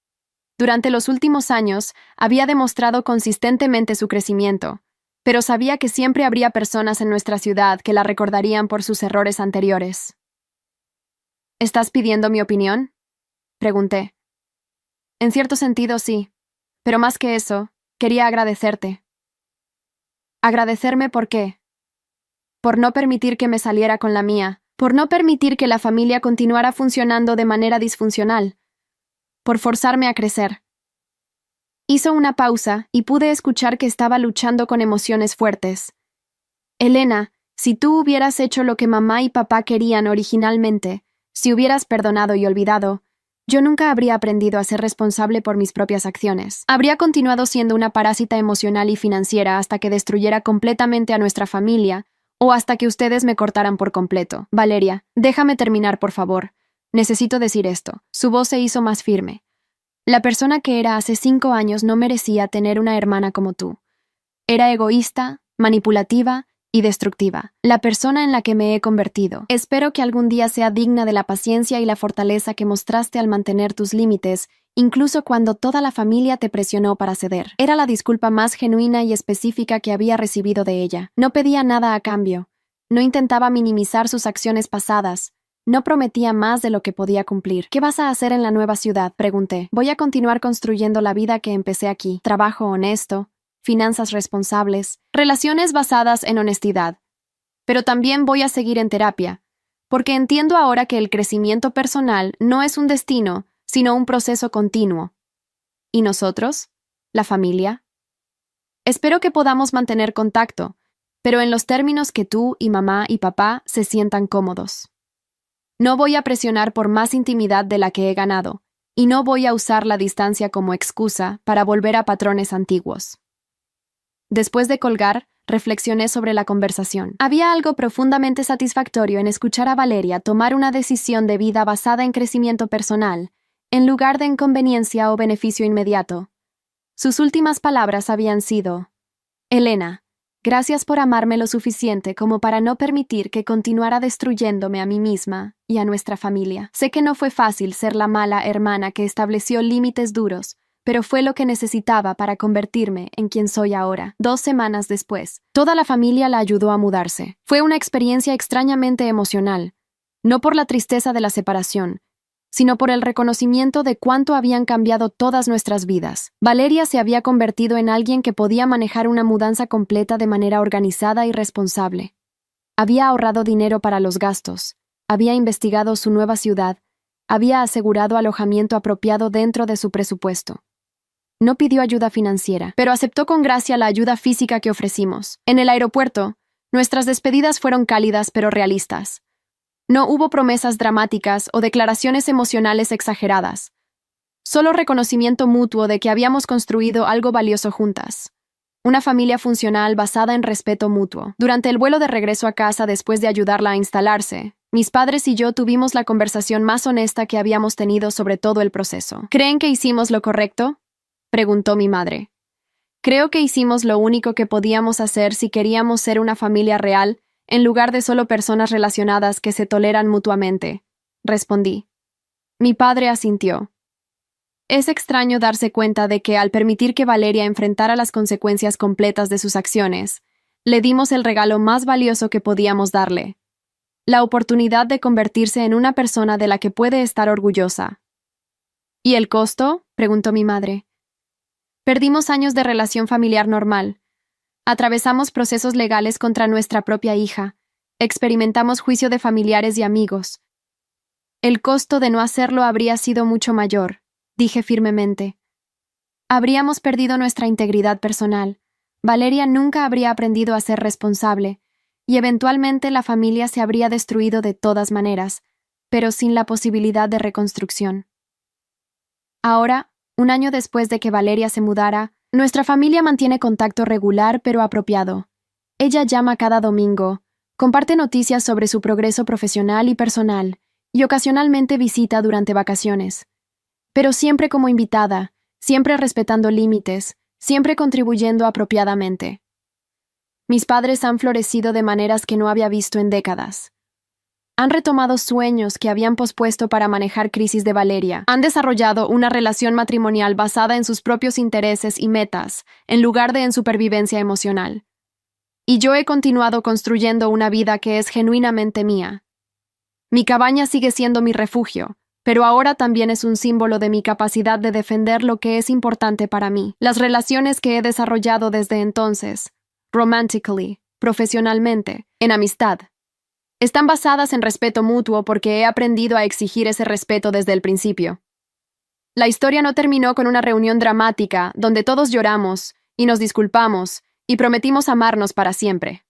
Durante los últimos años, había demostrado consistentemente su crecimiento, pero sabía que siempre habría personas en nuestra ciudad que la recordarían por sus errores anteriores. ¿Estás pidiendo mi opinión?, pregunté. En cierto sentido, sí, pero más que eso, quería agradecerte. ¿Agradecerme por qué? Por no permitir que me saliera con la mía, por no permitir que la familia continuara funcionando de manera disfuncional, por forzarme a crecer. Hizo una pausa y pude escuchar que estaba luchando con emociones fuertes. Elena, si tú hubieras hecho lo que mamá y papá querían originalmente, si hubieras perdonado y olvidado, yo nunca habría aprendido a ser responsable por mis propias acciones. Habría continuado siendo una parásita emocional y financiera hasta que destruyera completamente a nuestra familia o hasta que ustedes me cortaran por completo. Valeria, déjame terminar, por favor. Necesito decir esto. Su voz se hizo más firme. La persona que era hace 5 años no merecía tener una hermana como tú. Era egoísta, manipulativa y destructiva. La persona en la que me he convertido. Espero que algún día sea digna de la paciencia y la fortaleza que mostraste al mantener tus límites, incluso cuando toda la familia te presionó para ceder. Era la disculpa más genuina y específica que había recibido de ella. No pedía nada a cambio. No intentaba minimizar sus acciones pasadas. No prometía más de lo que podía cumplir. ¿Qué vas a hacer en la nueva ciudad?, pregunté. Voy a continuar construyendo la vida que empecé aquí. Trabajo honesto, finanzas responsables, relaciones basadas en honestidad. Pero también voy a seguir en terapia, porque entiendo ahora que el crecimiento personal no es un destino, sino un proceso continuo. ¿Y nosotros? ¿La familia? Espero que podamos mantener contacto, pero en los términos que tú y mamá y papá se sientan cómodos. No voy a presionar por más intimidad de la que he ganado, y no voy a usar la distancia como excusa para volver a patrones antiguos. Después de colgar, reflexioné sobre la conversación. Había algo profundamente satisfactorio en escuchar a Valeria tomar una decisión de vida basada en crecimiento personal, en lugar de en conveniencia o beneficio inmediato. Sus últimas palabras habían sido: Elena, gracias por amarme lo suficiente como para no permitir que continuara destruyéndome a mí misma y a nuestra familia. Sé que no fue fácil ser la mala hermana que estableció límites duros, pero fue lo que necesitaba para convertirme en quien soy ahora. 2 semanas después, toda la familia la ayudó a mudarse. Fue una experiencia extrañamente emocional, no por la tristeza de la separación, sino por el reconocimiento de cuánto habían cambiado todas nuestras vidas. Valeria se había convertido en alguien que podía manejar una mudanza completa de manera organizada y responsable. Había ahorrado dinero para los gastos, había investigado su nueva ciudad, había asegurado alojamiento apropiado dentro de su presupuesto. No pidió ayuda financiera, pero aceptó con gracia la ayuda física que ofrecimos. En el aeropuerto, nuestras despedidas fueron cálidas pero realistas. No hubo promesas dramáticas o declaraciones emocionales exageradas. Solo reconocimiento mutuo de que habíamos construido algo valioso juntas. Una familia funcional basada en respeto mutuo. Durante el vuelo de regreso a casa después de ayudarla a instalarse, mis padres y yo tuvimos la conversación más honesta que habíamos tenido sobre todo el proceso. ¿Creen que hicimos lo correcto?, preguntó mi madre. Creo que hicimos lo único que podíamos hacer si queríamos ser una familia real en lugar de solo personas relacionadas que se toleran mutuamente, respondí. Mi padre asintió. Es extraño darse cuenta de que al permitir que Valeria enfrentara las consecuencias completas de sus acciones, le dimos el regalo más valioso que podíamos darle, la oportunidad de convertirse en una persona de la que puede estar orgullosa. ¿Y el costo?, preguntó mi madre. Perdimos años de relación familiar normal. Atravesamos procesos legales contra nuestra propia hija. Experimentamos juicio de familiares y amigos. El costo de no hacerlo habría sido mucho mayor, dije firmemente. Habríamos perdido nuestra integridad personal. Valeria nunca habría aprendido a ser responsable, y eventualmente la familia se habría destruido de todas maneras, pero sin la posibilidad de reconstrucción. Ahora, un año después de que Valeria se mudara, nuestra familia mantiene contacto regular pero apropiado. Ella llama cada domingo, comparte noticias sobre su progreso profesional y personal, y ocasionalmente visita durante vacaciones. Pero siempre como invitada, siempre respetando límites, siempre contribuyendo apropiadamente. Mis padres han florecido de maneras que no había visto en décadas. Han retomado sueños que habían pospuesto para manejar crisis de Valeria. Han desarrollado una relación matrimonial basada en sus propios intereses y metas, en lugar de en supervivencia emocional. Y yo he continuado construyendo una vida que es genuinamente mía. Mi cabaña sigue siendo mi refugio, pero ahora también es un símbolo de mi capacidad de defender lo que es importante para mí. Las relaciones que he desarrollado desde entonces, romantically, profesionalmente, en amistad, están basadas en respeto mutuo porque he aprendido a exigir ese respeto desde el principio. La historia no terminó con una reunión dramática donde todos lloramos y nos disculpamos y prometimos amarnos para siempre.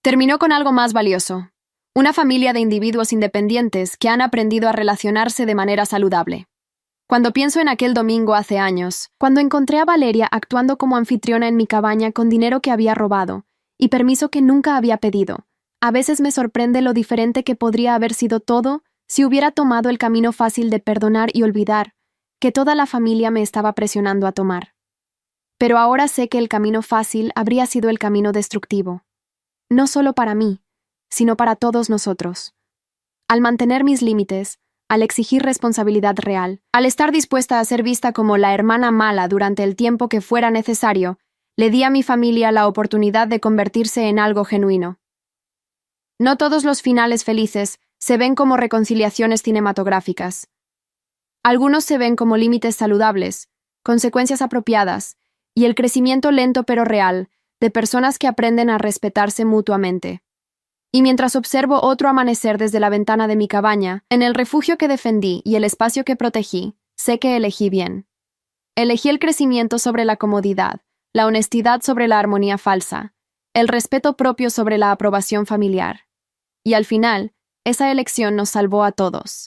Terminó con algo más valioso, una familia de individuos independientes que han aprendido a relacionarse de manera saludable. Cuando pienso en aquel domingo hace años, cuando encontré a Valeria actuando como anfitriona en mi cabaña con dinero que había robado y permiso que nunca había pedido, a veces me sorprende lo diferente que podría haber sido todo si hubiera tomado el camino fácil de perdonar y olvidar, que toda la familia me estaba presionando a tomar. Pero ahora sé que el camino fácil habría sido el camino destructivo. No solo para mí, sino para todos nosotros. Al mantener mis límites, al exigir responsabilidad real, al estar dispuesta a ser vista como la hermana mala durante el tiempo que fuera necesario, le di a mi familia la oportunidad de convertirse en algo genuino. No todos los finales felices se ven como reconciliaciones cinematográficas. Algunos se ven como límites saludables, consecuencias apropiadas y el crecimiento lento pero real de personas que aprenden a respetarse mutuamente. Y mientras observo otro amanecer desde la ventana de mi cabaña, en el refugio que defendí y el espacio que protegí, sé que elegí bien. Elegí el crecimiento sobre la comodidad, la honestidad sobre la armonía falsa, el respeto propio sobre la aprobación familiar. Y al final, esa elección nos salvó a todos.